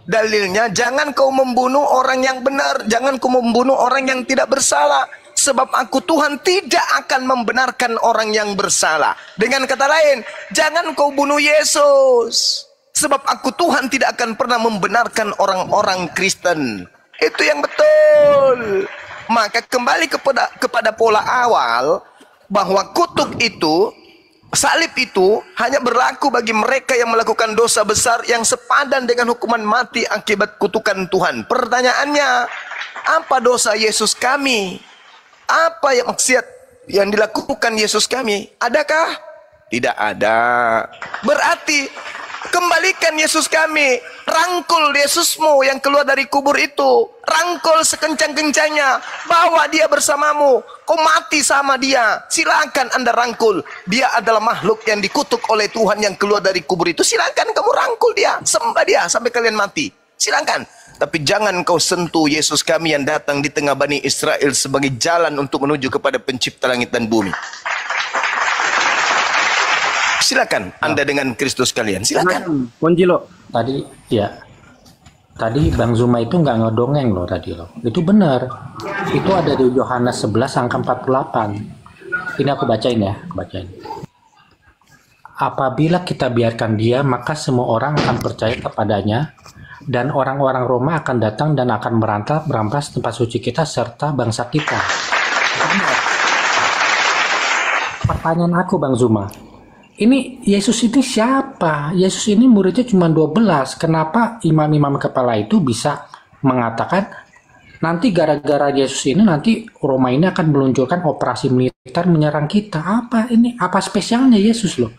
Dalilnya jangan kau membunuh orang yang benar, jangan kau membunuh orang yang tidak bersalah, sebab aku Tuhan tidak akan membenarkan orang yang bersalah. Dengan kata lain, jangan kau bunuh Yesus, sebab aku Tuhan tidak akan pernah membenarkan orang-orang Kristen. Itu yang betul. Maka kembali kepada pola awal, bahwa kutuk itu, salib itu hanya berlaku bagi mereka yang melakukan dosa besar yang sepadan dengan hukuman mati akibat kutukan Tuhan. Pertanyaannya, apa dosa Yesus kami? Apa yang maksiat yang dilakukan Yesus kami? Adakah? Tidak ada. Berarti Kembalikan Yesus kami. Rangkul Yesusmu yang keluar dari kubur itu. Rangkul sekencang-kencangnya. Bawa dia bersamamu. Kau mati sama dia. Silakan Anda rangkul. Dia adalah makhluk yang dikutuk oleh Tuhan yang keluar dari kubur itu. Silakan kamu rangkul dia. Sembah dia sampai kalian mati. Silakan. Tapi jangan kau sentuh Yesus kami yang datang di tengah Bani Israel sebagai jalan untuk menuju kepada pencipta langit dan bumi. Silakan Anda dengan Kristus kalian. Silakan. Ponjilo. Tadi Bang Zuma itu nggak ngedongeng loh tadi loh. Itu benar. Itu ada di Yohanes 11 angka 48. Ini aku bacain ya, aku bacain. Apabila kita biarkan dia, maka semua orang akan percaya kepadanya, dan orang-orang Roma akan datang dan akan merampas tempat suci kita serta bangsa kita. Pertanyaan aku Bang Zuma, ini Yesus ini siapa? Yesus ini muridnya cuma 12. Kenapa imam-imam kepala itu bisa mengatakan nanti gara-gara Yesus ini nanti Roma ini akan meluncurkan operasi militer menyerang kita? Apa ini? Apa spesialnya Yesus loh?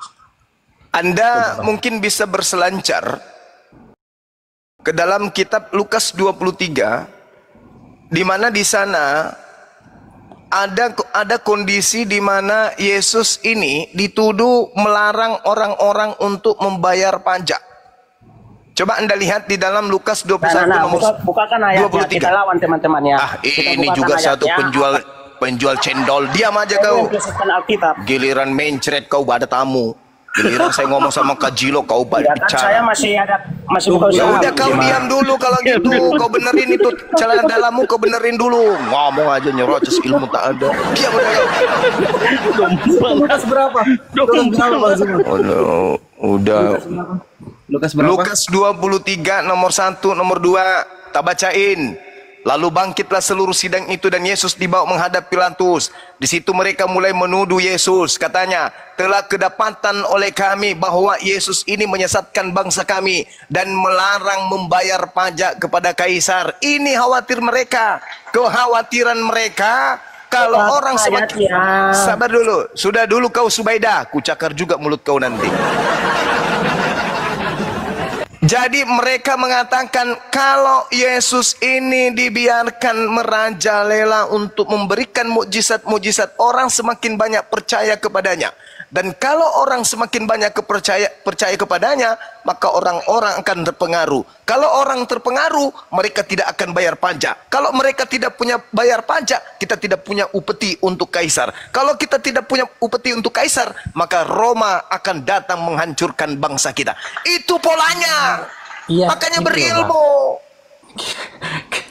Anda mungkin bisa berselancar ke dalam kitab Lukas 23, di mana di sana ada kondisi di mana Yesus ini dituduh melarang orang-orang untuk membayar pajak. Coba Anda lihat di dalam Lukas 21 nomor bukakan ayatnya, 23. kita lawan teman-temannya. Ini juga satu penjual cendol. Diam aja kau. Giliran mencret kau ada tamu. Giliran saya ngomong sama Kak Jilo kau Ya, kan saya bicara. masih buka Ya usaha. udah kau diam dulu kalau gitu. Kau benerin itu celana dalammu, kau benerin dulu. Ngomong aja nyerocos, ilmu tak ada. Diam udah. Lukas berapa? Oh no. Udah. Lukas berapa? Lukas 23 nomor 1 nomor 2 tak bacain. Lalu bangkitlah seluruh sidang itu dan Yesus dibawa menghadap Pilatus. Di situ mereka mulai menuduh Yesus. Katanya, telah kedapatan oleh kami bahwa Yesus ini menyesatkan bangsa kami dan melarang membayar pajak kepada Kaisar. Ini khawatir mereka. Kekhawatiran mereka kalau orang semakin... Sabar dulu. Sudah dulu kau Subaidah. Ku cakar juga mulut kau nanti. Jadi mereka mengatakan kalau Yesus ini dibiarkan merajalela untuk memberikan mukjizat-mukjizat, orang semakin banyak percaya kepadanya. Dan kalau orang semakin banyak percaya kepadanya, maka orang-orang akan terpengaruh. Kalau orang terpengaruh, mereka tidak akan bayar pajak. Kalau mereka tidak punya bayar pajak, kita tidak punya upeti untuk Kaisar. Kalau kita tidak punya upeti untuk Kaisar, maka Roma akan datang menghancurkan bangsa kita. Itu polanya. Iya, Makanya gitu berilmu.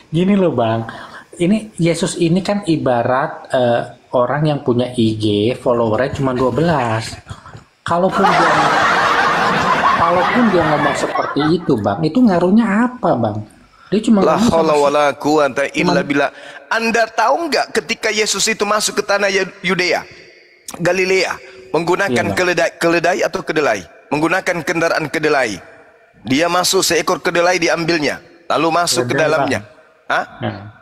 Gini loh Bang, ini Yesus ini kan ibarat orang yang punya IG followernya cuma 12. Kalaupun dia ngomong seperti itu Bang, itu ngaruhnya apa Bang? Dia cuma La ngomong haula wala quwata illa billah. Anda tahu nggak ketika Yesus itu masuk ke tanah Yudea, Galilea, menggunakan keledai atau kedelai, menggunakan kendaraan kedelai. Dia masuk, seekor kedelai diambilnya, lalu masuk ke dalamnya. Hah?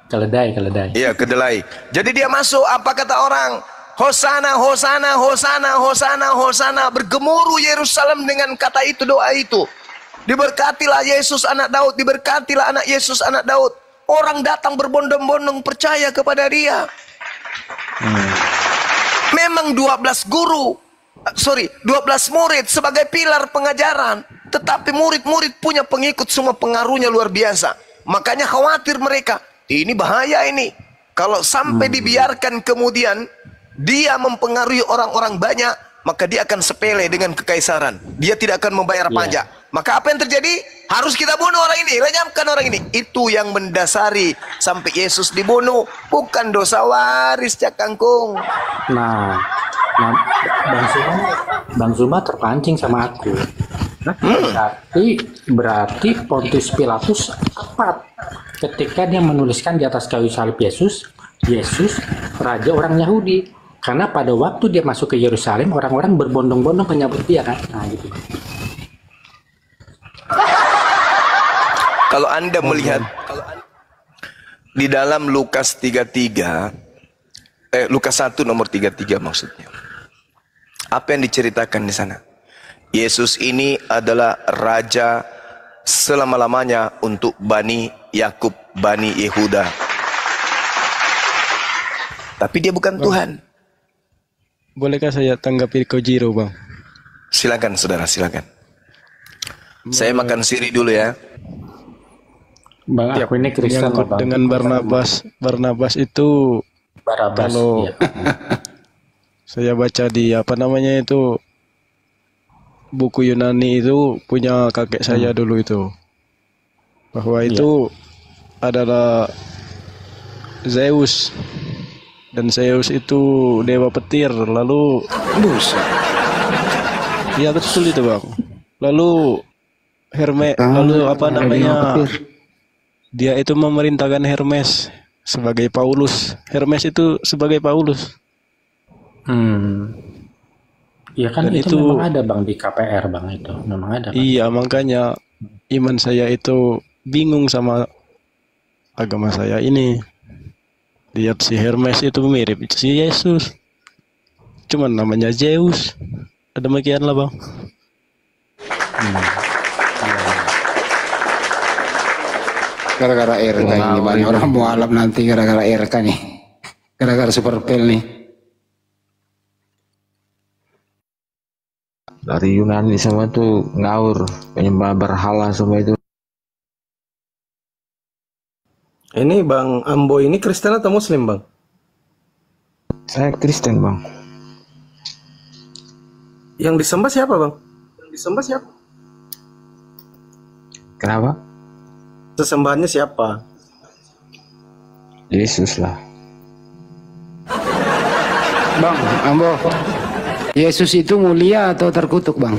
Keledai. Iya, kedelai. Jadi dia masuk, apa kata orang? Hosana, Hosana, Hosana, Hosana, Hosana. Bergemuruh Yerusalem dengan kata itu, doa itu. Diberkatilah Yesus anak Daud, diberkatilah anak Yesus anak Daud. Orang datang berbondong-bondong percaya kepada dia. Memang 12 murid sebagai pilar pengajaran. Tetapi murid-murid punya pengikut, semua pengaruhnya luar biasa. Makanya khawatir mereka. Ini bahaya ini. Kalau sampai dibiarkan kemudian dia mempengaruhi orang-orang banyak, maka dia akan sepele dengan kekaisaran. Dia tidak akan membayar pajak. Maka apa yang terjadi? Harus kita bunuh orang ini, lenyapkan orang ini. Itu yang mendasari sampai Yesus dibunuh. Bukan dosa waris, Cak Kangkung. Nah, Bang Zuma terpancing sama aku. Berarti Pontius Pilatus tepat ketika dia menuliskan di atas kayu salib Yesus raja orang Yahudi, karena pada waktu dia masuk ke Yerusalem orang-orang berbondong-bondong menyambut dia kan. Nah gitu. Kalau Anda melihat di dalam Lukas 33, Lukas 1 nomor 33 maksudnya, apa yang diceritakan di sana? Yesus ini adalah raja selama-lamanya untuk Bani Yakub, Bani Yehuda. Tapi dia bukan Tuhan. Bolehkah saya tanggapi Kojiro, Bang? Silakan saudara, silakan. Saya makan siri dulu ya. Bang, aku ini Kristen loh, Menyangkut Bang. dengan Barnabas. Barnabas itu Barabas. kalau Iya. saya baca di apa namanya itu buku Yunani itu punya kakek saya dulu itu, bahwa itu adalah Zeus, dan Zeus itu dewa petir. Lalu iya betul itu, Bang. Lalu lalu apa namanya, dia itu memerintahkan Hermes sebagai Paulus. Hermes itu sebagai Paulus. Iya kan Dan itu itu- memang ada Bang di KPR Bang, itu memang ada. Bang. Iya, makanya iman saya itu bingung sama agama saya ini. Lihat si Hermes itu mirip si Yesus, cuman namanya Zeus. Demikianlah, Bang. Gara-gara RK ini banyak orang mualaf nanti gara-gara RK nih. Gara-gara super pel nih. Dari Yunani semua tuh ngaur, penyembah berhala semua itu. Ini Bang Ambo ini Kristen atau Muslim, Bang? Saya Kristen, Bang. Yang disembah siapa, Bang? Yang disembah siapa? Kenapa? Sesembahannya siapa? Yesus lah. Bang, Ambo. Yesus itu mulia atau terkutuk, Bang?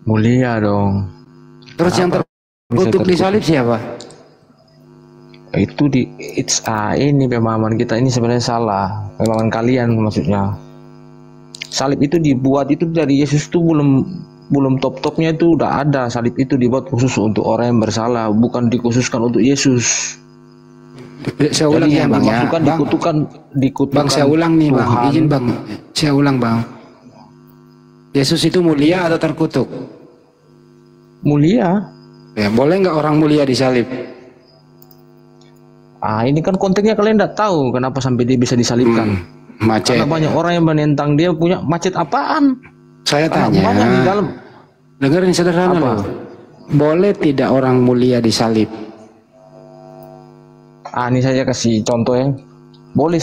Mulia dong. Terus yang terkutuk di salib siapa? Itu ini pemahaman kita ini sebenarnya salah. Pemahaman kalian maksudnya. Salib itu dibuat itu dari Yesus itu belum top-topnya itu udah ada. Salib itu dibuat khusus untuk orang yang bersalah, bukan dikhususkan untuk Yesus. Saya ulang Jadi ya, yang Bang, ya. dimaksudkan Bang, dikutukan Bang, saya ulang nih, Bang. Tuhan. Izin, Bang. Saya ulang, Bang. Yesus itu mulia atau terkutuk? Mulia. Ya, boleh nggak orang mulia disalib? Ini kan konteksnya kalian tidak tahu kenapa sampai dia bisa disalibkan. Macet. Karena banyak orang yang menentang dia punya macet apaan? Saya Karena banyak di tanya. dalam. Dengerin sederhana Apa? loh. Boleh tidak orang mulia disalib? Ini saya kasih contoh ya. Boleh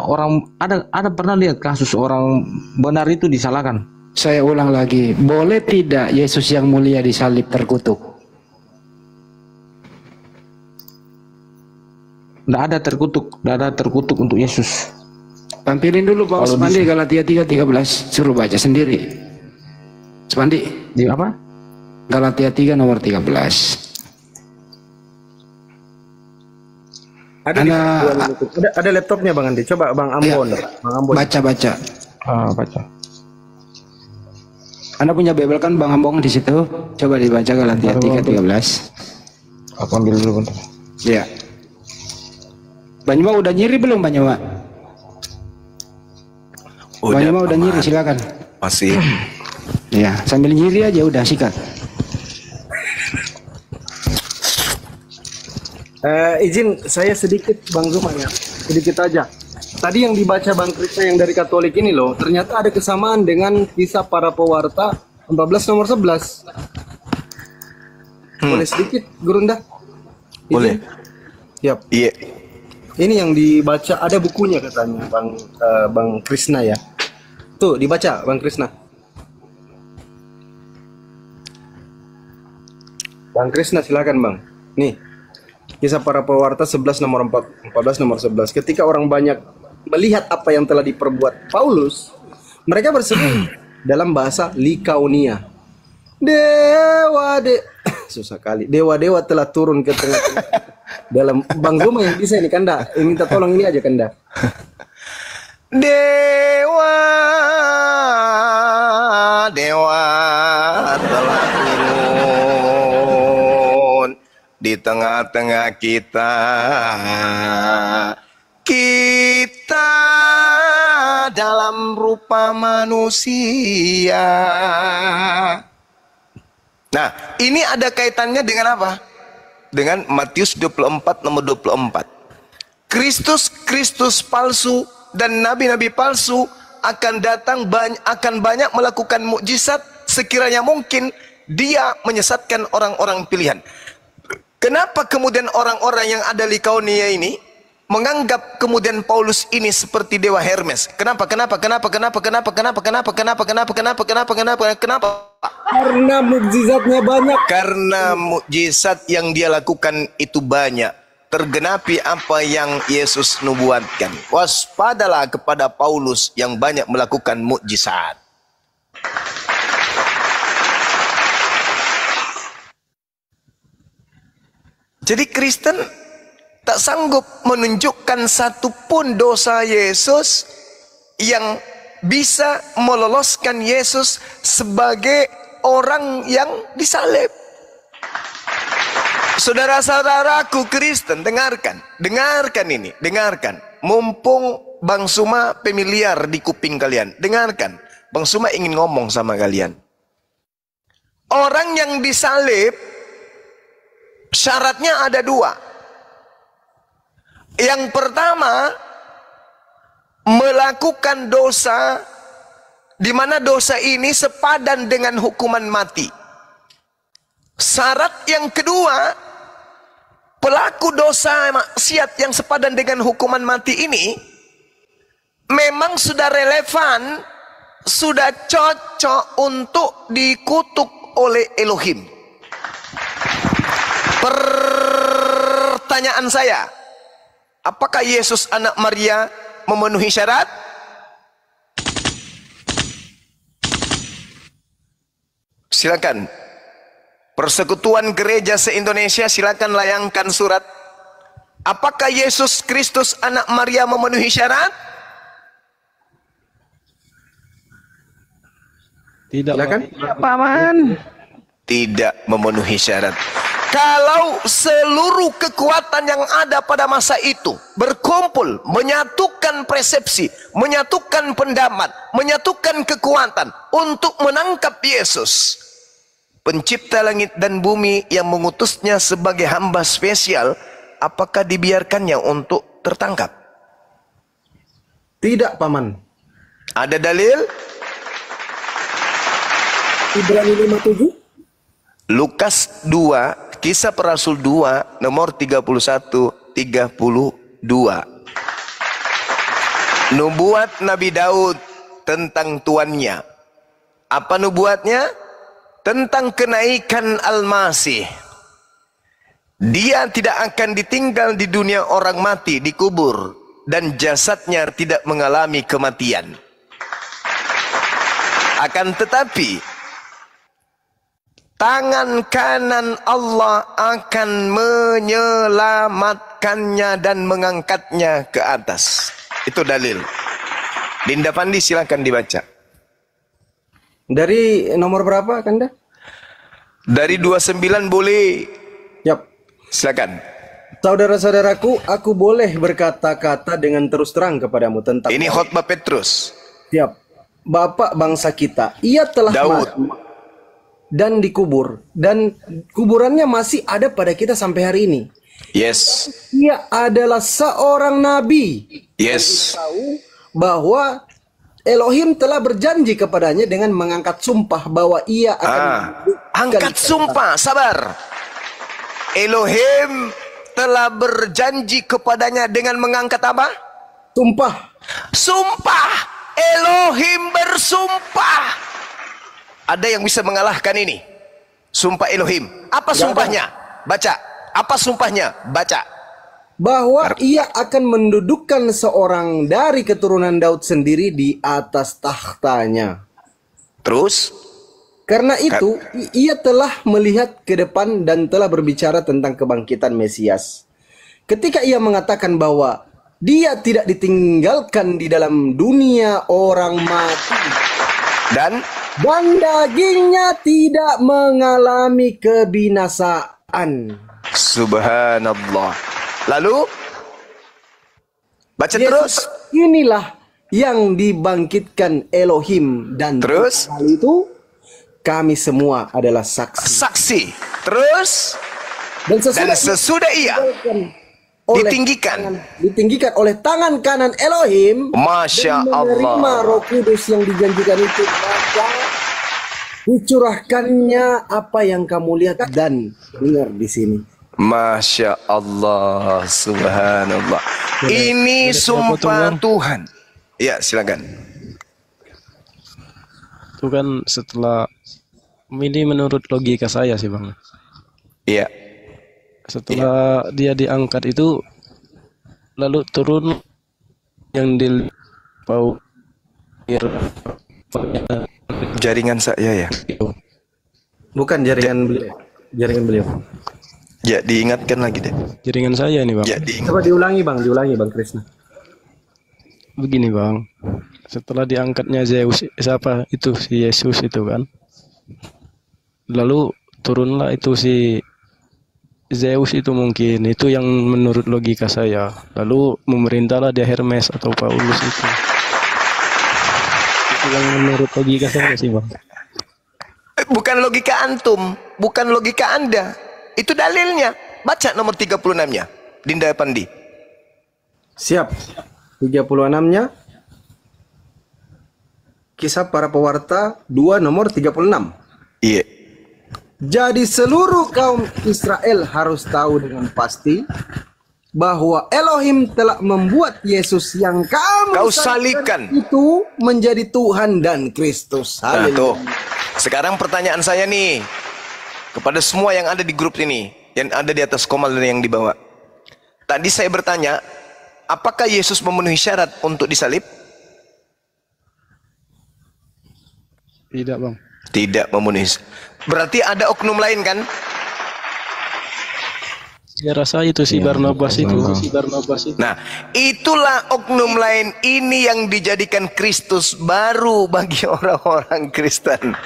orang ada pernah lihat kasus orang benar itu disalahkan? Saya ulang lagi. Boleh tidak Yesus yang mulia disalib terkutuk? Tidak ada terkutuk untuk Yesus. Tampilin dulu Pak Spandi Galatia 3:13. Suruh baca sendiri. Spandi. Di apa? Galatia 3 nomor 13. Ada laptopnya Bang Andi. Coba Bang Ambon. Bang Ambon. Baca. Baca. Anda punya Bible kan Bang Ambong di situ? Coba dibaca Galatia 3:13. Aku ambil dulu bentar. Ya. Banyuma udah nyiri belum Banyuma? Banyuma udah nyiri, silakan. Masih. Ya, sambil nyiri aja udah sikat. Izin saya sedikit Bang Zuma ya. Sedikit aja. Tadi yang dibaca Bang Krishna yang dari Katolik ini loh, ternyata ada kesamaan dengan kisah para pewarta 14 nomor 11. Boleh sedikit Gurunda? Izin? Boleh. Siap. Iya. Ini yang dibaca ada bukunya katanya Bang Krishna ya. Tuh dibaca Bang Krishna. Bang Krishna silakan Bang. Nih. Kisah para pewarta 11 nomor 14 nomor 11. Ketika orang banyak melihat apa yang telah diperbuat Paulus, mereka berseru dalam bahasa Likaonia. Susah kali. Dewa-dewa telah turun ke tengah-tengah. Dalam Bang Zuma yang bisa ini Kanda. Minta tolong ini aja Kanda. Dewa telah turun di tengah-tengah kita dalam dalam rupa manusia. Nah, ini ada kaitannya dengan apa? Dengan Matius 24 nomor 24. Kristus palsu dan nabi-nabi palsu akan datang, akan banyak melakukan mukjizat sekiranya mungkin dia menyesatkan orang-orang pilihan. Kenapa kemudian orang-orang yang ada di Likaonia ini menganggap kemudian Paulus ini seperti dewa Hermes? Kenapa? Karena mukjizatnya banyak. Karena mukjizat yang dia lakukan itu banyak. Tergenapi apa yang Yesus nubuatkan. Waspadalah kepada Paulus yang banyak melakukan mukjizat. Jadi Kristen tak sanggup menunjukkan satupun dosa Yesus yang bisa meloloskan Yesus sebagai orang yang disalib. Saudara-saudaraku Kristen, dengarkan ini, dengarkan. Mumpung Bang Suma familiar di kuping kalian, dengarkan. Bang Suma ingin ngomong sama kalian. Orang yang disalib syaratnya ada dua. Yang pertama, melakukan dosa di mana dosa ini sepadan dengan hukuman mati. Syarat yang kedua, pelaku dosa maksiat yang sepadan dengan hukuman mati ini memang sudah relevan, sudah cocok untuk dikutuk oleh Elohim. Pertanyaan saya, apakah Yesus anak Maria memenuhi syarat? Silakan. Persekutuan Gereja se-Indonesia, silakan layangkan surat. Apakah Yesus Kristus anak Maria memenuhi syarat? Tidak, Silakan. Paman. Tidak memenuhi syarat. Kalau seluruh kekuatan yang ada pada masa itu berkumpul, menyatukan persepsi, menyatukan pendapat, menyatukan kekuatan untuk menangkap Yesus, pencipta langit dan bumi yang mengutusnya sebagai hamba spesial, apakah dibiarkannya untuk tertangkap? Tidak, Paman. Ada dalil? Ibrani 57. Lukas 2, Kisah Para Rasul 2 nomor 31-32. Nubuat Nabi Daud tentang tuannya. Apa nubuatnya? Tentang kenaikan Al-Masih. Dia tidak akan ditinggal di dunia orang mati, dikubur, dan jasadnya tidak mengalami kematian. Akan tetapi tangan kanan Allah akan menyelamatkannya dan mengangkatnya ke atas. Itu dalil. Dinda Pandi silakan dibaca. Dari nomor berapa, Kanda? Dari 29 boleh. Yap. Silakan. Saudara-saudaraku, aku boleh berkata-kata dengan terus terang kepadamu tentang Ini khotbah Petrus. Siap. Bapak bangsa kita, ia telah Daud. mati dan dikubur, dan kuburannya masih ada pada kita sampai hari ini. Yes. Ia adalah seorang nabi. Yes. Tahu bahwa Elohim telah berjanji kepadanya dengan mengangkat sumpah bahwa ia akan angkat sumpah, sabar. Elohim telah berjanji kepadanya dengan mengangkat apa? Sumpah. Sumpah. Elohim bersumpah. Ada yang bisa mengalahkan ini? Sumpah Elohim. Apa sumpahnya? Baca. Apa sumpahnya? Baca. Bahwa ia akan mendudukkan seorang dari keturunan Daud sendiri di atas tahtanya. Terus? Karena itu, ia telah melihat ke depan dan telah berbicara tentang kebangkitan Mesias. Ketika ia mengatakan bahwa dia tidak ditinggalkan di dalam dunia orang mati. Dan dagingnya tidak mengalami kebinasaan. Subhanallah. Lalu baca Yesus, terus. inilah yang dibangkitkan Elohim dan Terus? hal itu kami semua adalah saksi. Saksi. Terus Dan dan sesudah ia ditinggikan oleh tangan kanan Elohim, Masya dan menerima Allah. Roh Kudus yang dijanjikan itu, maka dicurahkannya apa yang kamu lihat dan dengar di sini. Masya Allah, subhanallah. Ini sumpah Tuhan. Ya, silakan. Itu kan setelah ini menurut logika saya sih Bang. Iya. Setelah dia diangkat itu lalu turun yang di Jaringan saya ya. Bukan jaringan beliau. Jaringan beliau. Ya, diingatkan lagi deh. jaringan saya ini Bang. Ya, diingat. Coba diulangi Bang Krisna. Begini Bang, setelah diangkatnya Zeus, siapa itu si Yesus itu kan, lalu turunlah itu si Zeus itu mungkin itu yang menurut logika saya, lalu memerintahlah dia Hermes atau Paulus itu yang menurut logika saya sih Bang. Bukan logika antum, bukan logika Anda. Itu dalilnya. Baca nomor 36-nya. Dinda Pandi. Siap. 36-nya. Kisah para pewarta 2 nomor 36. Iya. Jadi seluruh kaum Israel harus tahu dengan pasti bahwa Elohim telah membuat Yesus yang Kau salibkan itu menjadi Tuhan dan Kristus. Nah, Haleluya. tuh. Sekarang pertanyaan saya nih kepada semua yang ada di grup ini, yang ada di atas komal dan yang di bawah. Tadi saya bertanya, apakah Yesus memenuhi syarat untuk disalib? Tidak Bang. Tidak memenuhi. Berarti ada oknum lain kan? Saya rasa itu si Barnabas itu. Nah, itulah oknum lain ini yang dijadikan Kristus baru bagi orang-orang Kristen.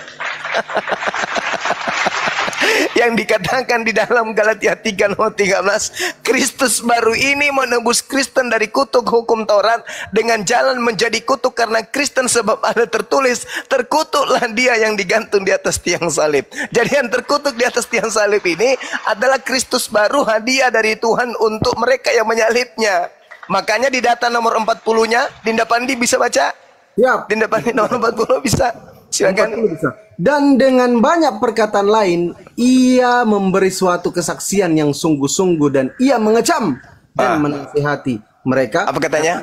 Yang dikatakan di dalam Galatia 3 nomor 13, Kristus baru ini menebus Kristen dari kutuk hukum Taurat dengan jalan menjadi kutuk karena Kristen, sebab ada tertulis, terkutuklah dia yang digantung di atas tiang salib. Jadi yang terkutuk di atas tiang salib ini adalah Kristus baru, hadiah dari Tuhan untuk mereka yang menyalibnya. Makanya di data nomor 40-nya, Dinda Pandi bisa baca? Ya. Dinda Pandi nomor 40 bisa? Silakan. Dan dengan banyak perkataan lain, ia memberi suatu kesaksian yang sungguh-sungguh dan ia mengecam dan menasihati mereka. Apa katanya?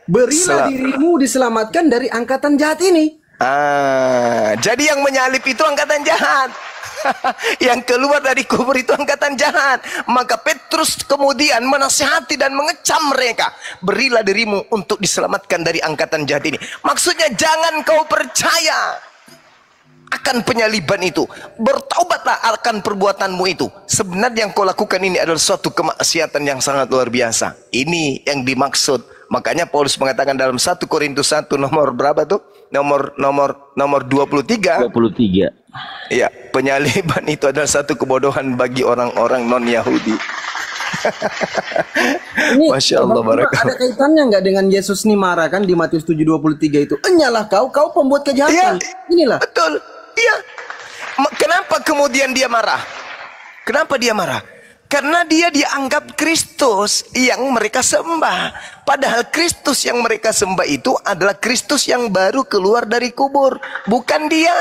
Berilah dirimu diselamatkan dari angkatan jahat ini. Jadi yang menyalib itu angkatan jahat. Yang keluar dari kubur itu angkatan jahat. Maka Petrus kemudian menasihati dan mengecam mereka. Berilah dirimu untuk diselamatkan dari angkatan jahat ini. Maksudnya jangan kau percaya akan penyaliban itu. Bertaubatlah akan perbuatanmu itu. Sebenarnya yang kau lakukan ini adalah suatu kemaksiatan yang sangat luar biasa. Ini yang dimaksud. Makanya Paulus mengatakan dalam 1 Korintus 1 nomor berapa tuh? Nomor 23. 23. Ya, penyaliban itu adalah satu kebodohan bagi orang-orang non-Yahudi. Masya Allah, ada kaitannya nggak dengan Yesus nih marah kan di Matius 7:23 itu? Enyalah kau pembuat kejahatan. Ya, inilah. Betul. Iya. Kenapa kemudian dia marah? Kenapa dia marah? Karena dia dianggap Kristus yang mereka sembah. Padahal Kristus yang mereka sembah itu adalah Kristus yang baru keluar dari kubur. Bukan dia.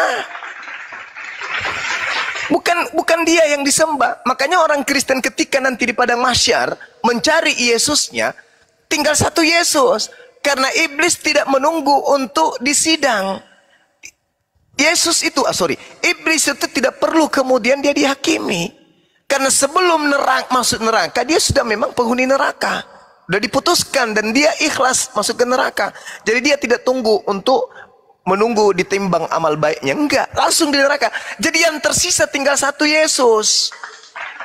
Bukan dia yang disembah. Makanya orang Kristen ketika nanti di padang mahsyar mencari Yesusnya, tinggal satu Yesus. Karena iblis tidak menunggu untuk disidang. Iblis itu tidak perlu kemudian dia dihakimi. Karena sebelum masuk neraka, dia sudah memang penghuni neraka. Sudah diputuskan dan dia ikhlas masuk ke neraka. Jadi dia tidak tunggu untuk menunggu ditimbang amal baiknya. Enggak, langsung di neraka. Jadi yang tersisa tinggal satu Yesus.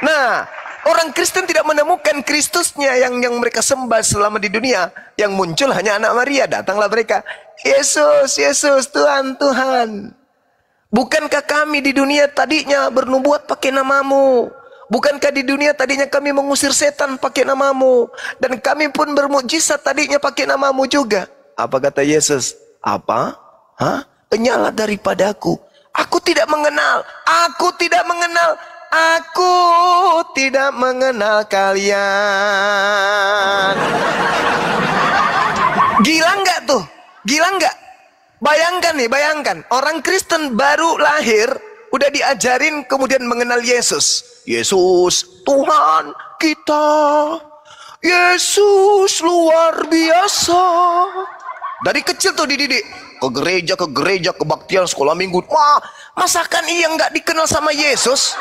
Nah, orang Kristen tidak menemukan Kristusnya yang mereka sembah selama di dunia. Yang muncul hanya anak Maria. Datanglah mereka, Yesus, Yesus, Tuhan, Tuhan. Bukankah kami di dunia tadinya bernubuat pakai namamu? Bukankah di dunia tadinya kami mengusir setan pakai namamu? Dan kami pun bermukjizat tadinya pakai namamu juga. Apa kata Yesus? Apa? Hah? Enyahlah daripadaku. Aku tidak mengenal. Aku tidak mengenal. Aku tidak mengenal kalian. Gila nggak tuh? Gila nggak? Bayangkan nih, bayangkan. Orang Kristen baru lahir, udah diajarin kemudian mengenal Yesus. Yesus, Tuhan kita. Yesus luar biasa. Dari kecil tuh dididik. Ke gereja, kebaktian, sekolah minggu. Wah, masakan iya nggak dikenal sama Yesus?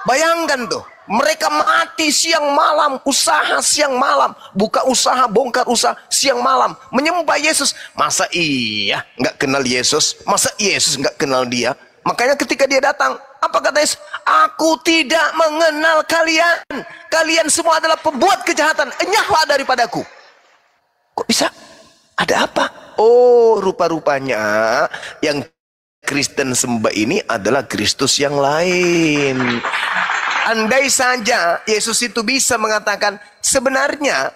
Bayangkan tuh. Mereka mati siang malam, usaha siang malam, buka usaha, bongkar usaha siang malam, menyembah Yesus. Masa iya nggak kenal Yesus? Masa Yesus nggak kenal dia? Makanya ketika dia datang, apa kata Yesus? Aku tidak mengenal kalian. Kalian semua adalah pembuat kejahatan. Enyahlah daripadaku. Kok bisa? Ada apa? Oh, rupa-rupanya yang Kristen sembah ini adalah Kristus yang lain. Andai saja Yesus itu bisa mengatakan, sebenarnya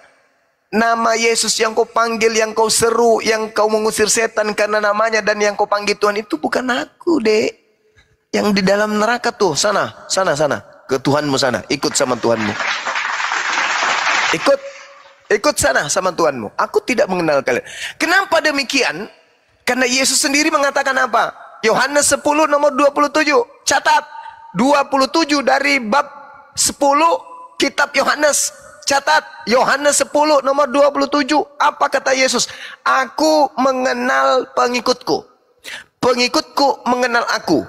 nama Yesus yang kau panggil, yang kau seru, yang kau mengusir setan karena namanya, dan yang kau panggil Tuhan itu bukan aku, dek. Yang di dalam neraka tuh, sana. Ke Tuhanmu sana, ikut sama Tuhanmu. Ikut sana sama Tuhanmu. Aku tidak mengenal kalian. Kenapa demikian? Karena Yesus sendiri mengatakan apa? Yohanes 10 nomor 27. Catat. 27 dari bab 10 kitab Yohanes. Catat, Yohanes 10 nomor 27. Apa kata Yesus? Aku mengenal pengikutku. Pengikutku mengenal aku.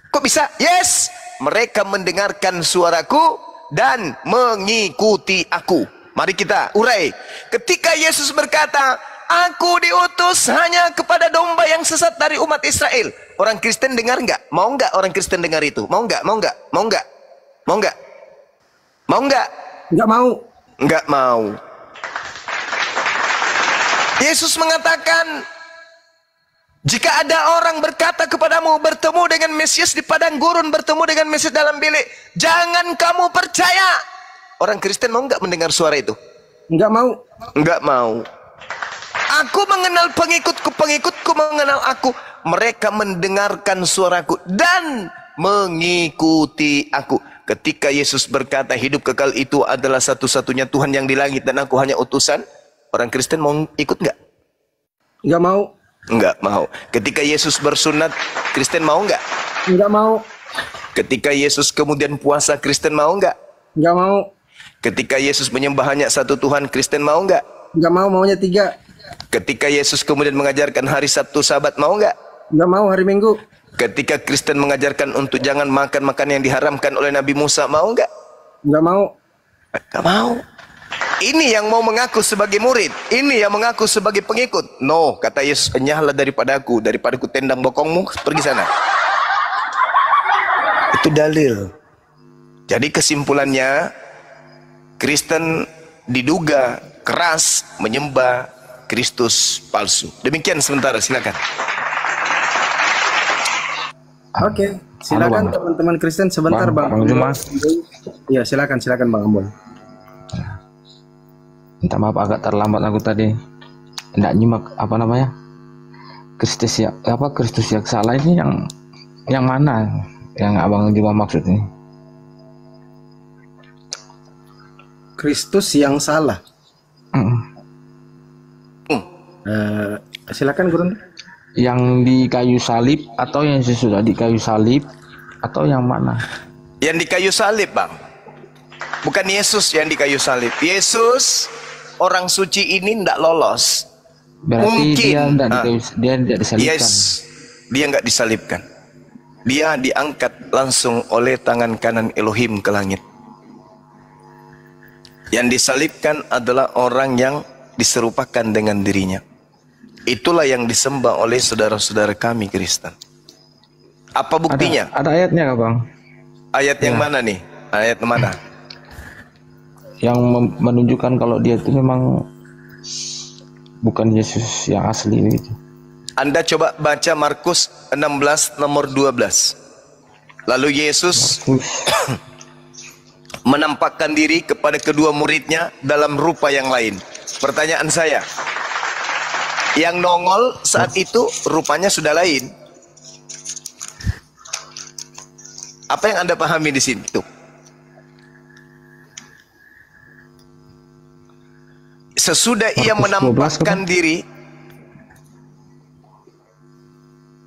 Kok bisa? Yes, mereka mendengarkan suaraku dan mengikuti aku. Mari kita urai. Ketika Yesus berkata, aku diutus hanya kepada domba yang sesat dari umat Israel. Orang Kristen dengar nggak? Mau nggak orang Kristen dengar itu? Mau nggak? Mau nggak? Mau nggak? Mau nggak? Mau nggak? Nggak mau. Nggak mau. Yesus mengatakan, jika ada orang berkata kepadamu, bertemu dengan Mesias di padang gurun, bertemu dengan Mesias dalam bilik, jangan kamu percaya. Orang Kristen mau nggak mendengar suara itu? Nggak mau. Nggak mau. Aku mengenal pengikutku, pengikutku mengenal aku. Mereka mendengarkan suaraku dan mengikuti aku. Ketika Yesus berkata hidup kekal itu adalah satu-satunya Tuhan yang di langit dan aku hanya utusan, orang Kristen mau ikut nggak? Nggak mau. Nggak mau. Ketika Yesus bersunat, Kristen mau nggak? Nggak mau. Ketika Yesus kemudian puasa, Kristen mau nggak? Nggak mau. Ketika Yesus menyembah hanya satu Tuhan, Kristen mau nggak? Nggak mau, maunya 3. Ketika Yesus kemudian mengajarkan hari Sabtu Sabat, mau nggak? Nggak mau, hari Minggu. Ketika Kristen mengajarkan untuk jangan makan makanan yang diharamkan oleh Nabi Musa, mau nggak? Nggak mau. Nggak mau. Ini yang mau mengaku sebagai murid, ini yang mengaku sebagai pengikut. No, kata Yesus, enyahlah daripadaku, ku tendang bokongmu, pergi sana. Itu dalil. Jadi kesimpulannya, Kristen diduga keras menyembah Kristus palsu. Demikian sementara, silakan. Oke, silakan teman-teman Kristen sebentar, Bang. Juma. Iya, silakan Bang Ambon. Minta maaf agak terlambat aku tadi. Tidak nyimak apa namanya? Kristus yang salah ini yang mana? Yang Abang Juma maksud ini? Kristus yang salah. Silakan Guru. Yang di kayu salib atau yang sesudah di kayu salib atau yang mana? Yang di kayu salib, Bang. Bukan Yesus yang di kayu salib. Yesus orang suci ini tidak lolos. Berarti mungkin dia tidak disalibkan. Yes, dia nggak disalibkan. Dia diangkat langsung oleh tangan kanan Elohim ke langit. Yang disalibkan adalah orang yang diserupakan dengan dirinya. Itulah yang disembah oleh saudara-saudara kami Kristen. Apa buktinya? Ada ayatnya nggak, Bang? Ayat yang mana nih? Ayat mana? Yang menunjukkan kalau dia itu memang bukan Yesus yang asli gitu. Anda coba baca Markus 16 nomor 12. Lalu Yesus menampakkan diri kepada kedua muridnya dalam rupa yang lain. Pertanyaan saya, Yang nongol saat itu rupanya sudah lain. Apa yang Anda pahami di sini tuh? Sesudah ia Markus 12 menampakkan apa? diri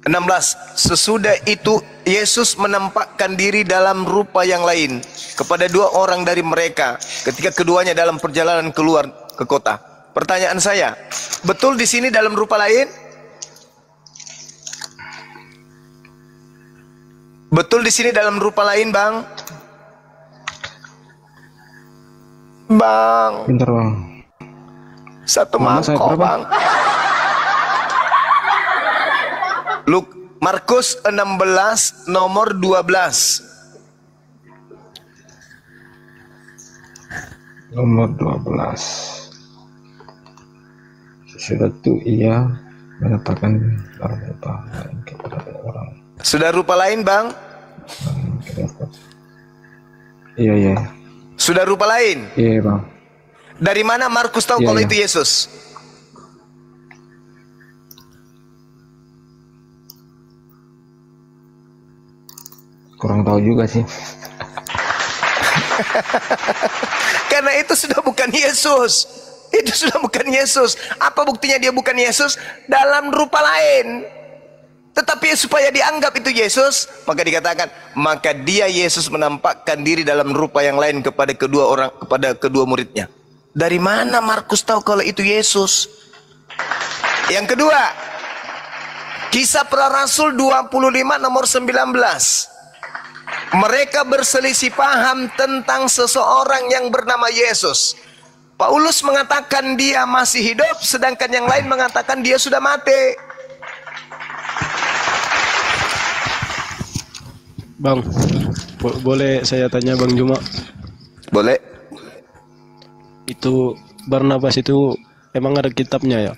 16. Sesudah itu Yesus menampakkan diri dalam rupa yang lain kepada dua orang dari mereka ketika keduanya dalam perjalanan keluar ke kota. Pertanyaan saya, betul di sini dalam rupa lain? Betul di sini dalam rupa lain, Bang? Bang, Bentar bang. satu Nama saya mangkok, berapa? Bang. Markus 16 nomor 12. Nomor 12. Sesudah itu ia menyatakan dalam rupa lain kepada orang. Sudah rupa lain, Bang? Iya iya. Sudah rupa lain? Iya bang. Dari mana Markus tahu Iya, kalau iya. itu Yesus? Kurang tahu juga sih. Karena itu sudah bukan Yesus. Itu sudah bukan Yesus. Apa buktinya dia bukan Yesus? Dalam rupa lain. Tetapi supaya dianggap itu Yesus, maka dikatakan, maka dia Yesus menampakkan diri dalam rupa yang lain kepada kedua muridnya. Dari mana Markus tahu kalau itu Yesus? Yang kedua, Kisah Para Rasul 25 nomor 19. Mereka berselisih paham tentang seseorang yang bernama Yesus. Paulus mengatakan dia masih hidup, sedangkan yang lain mengatakan dia sudah mati. Bang, boleh saya tanya Bang Juma? Boleh. Itu Barnabas itu emang ada kitabnya ya?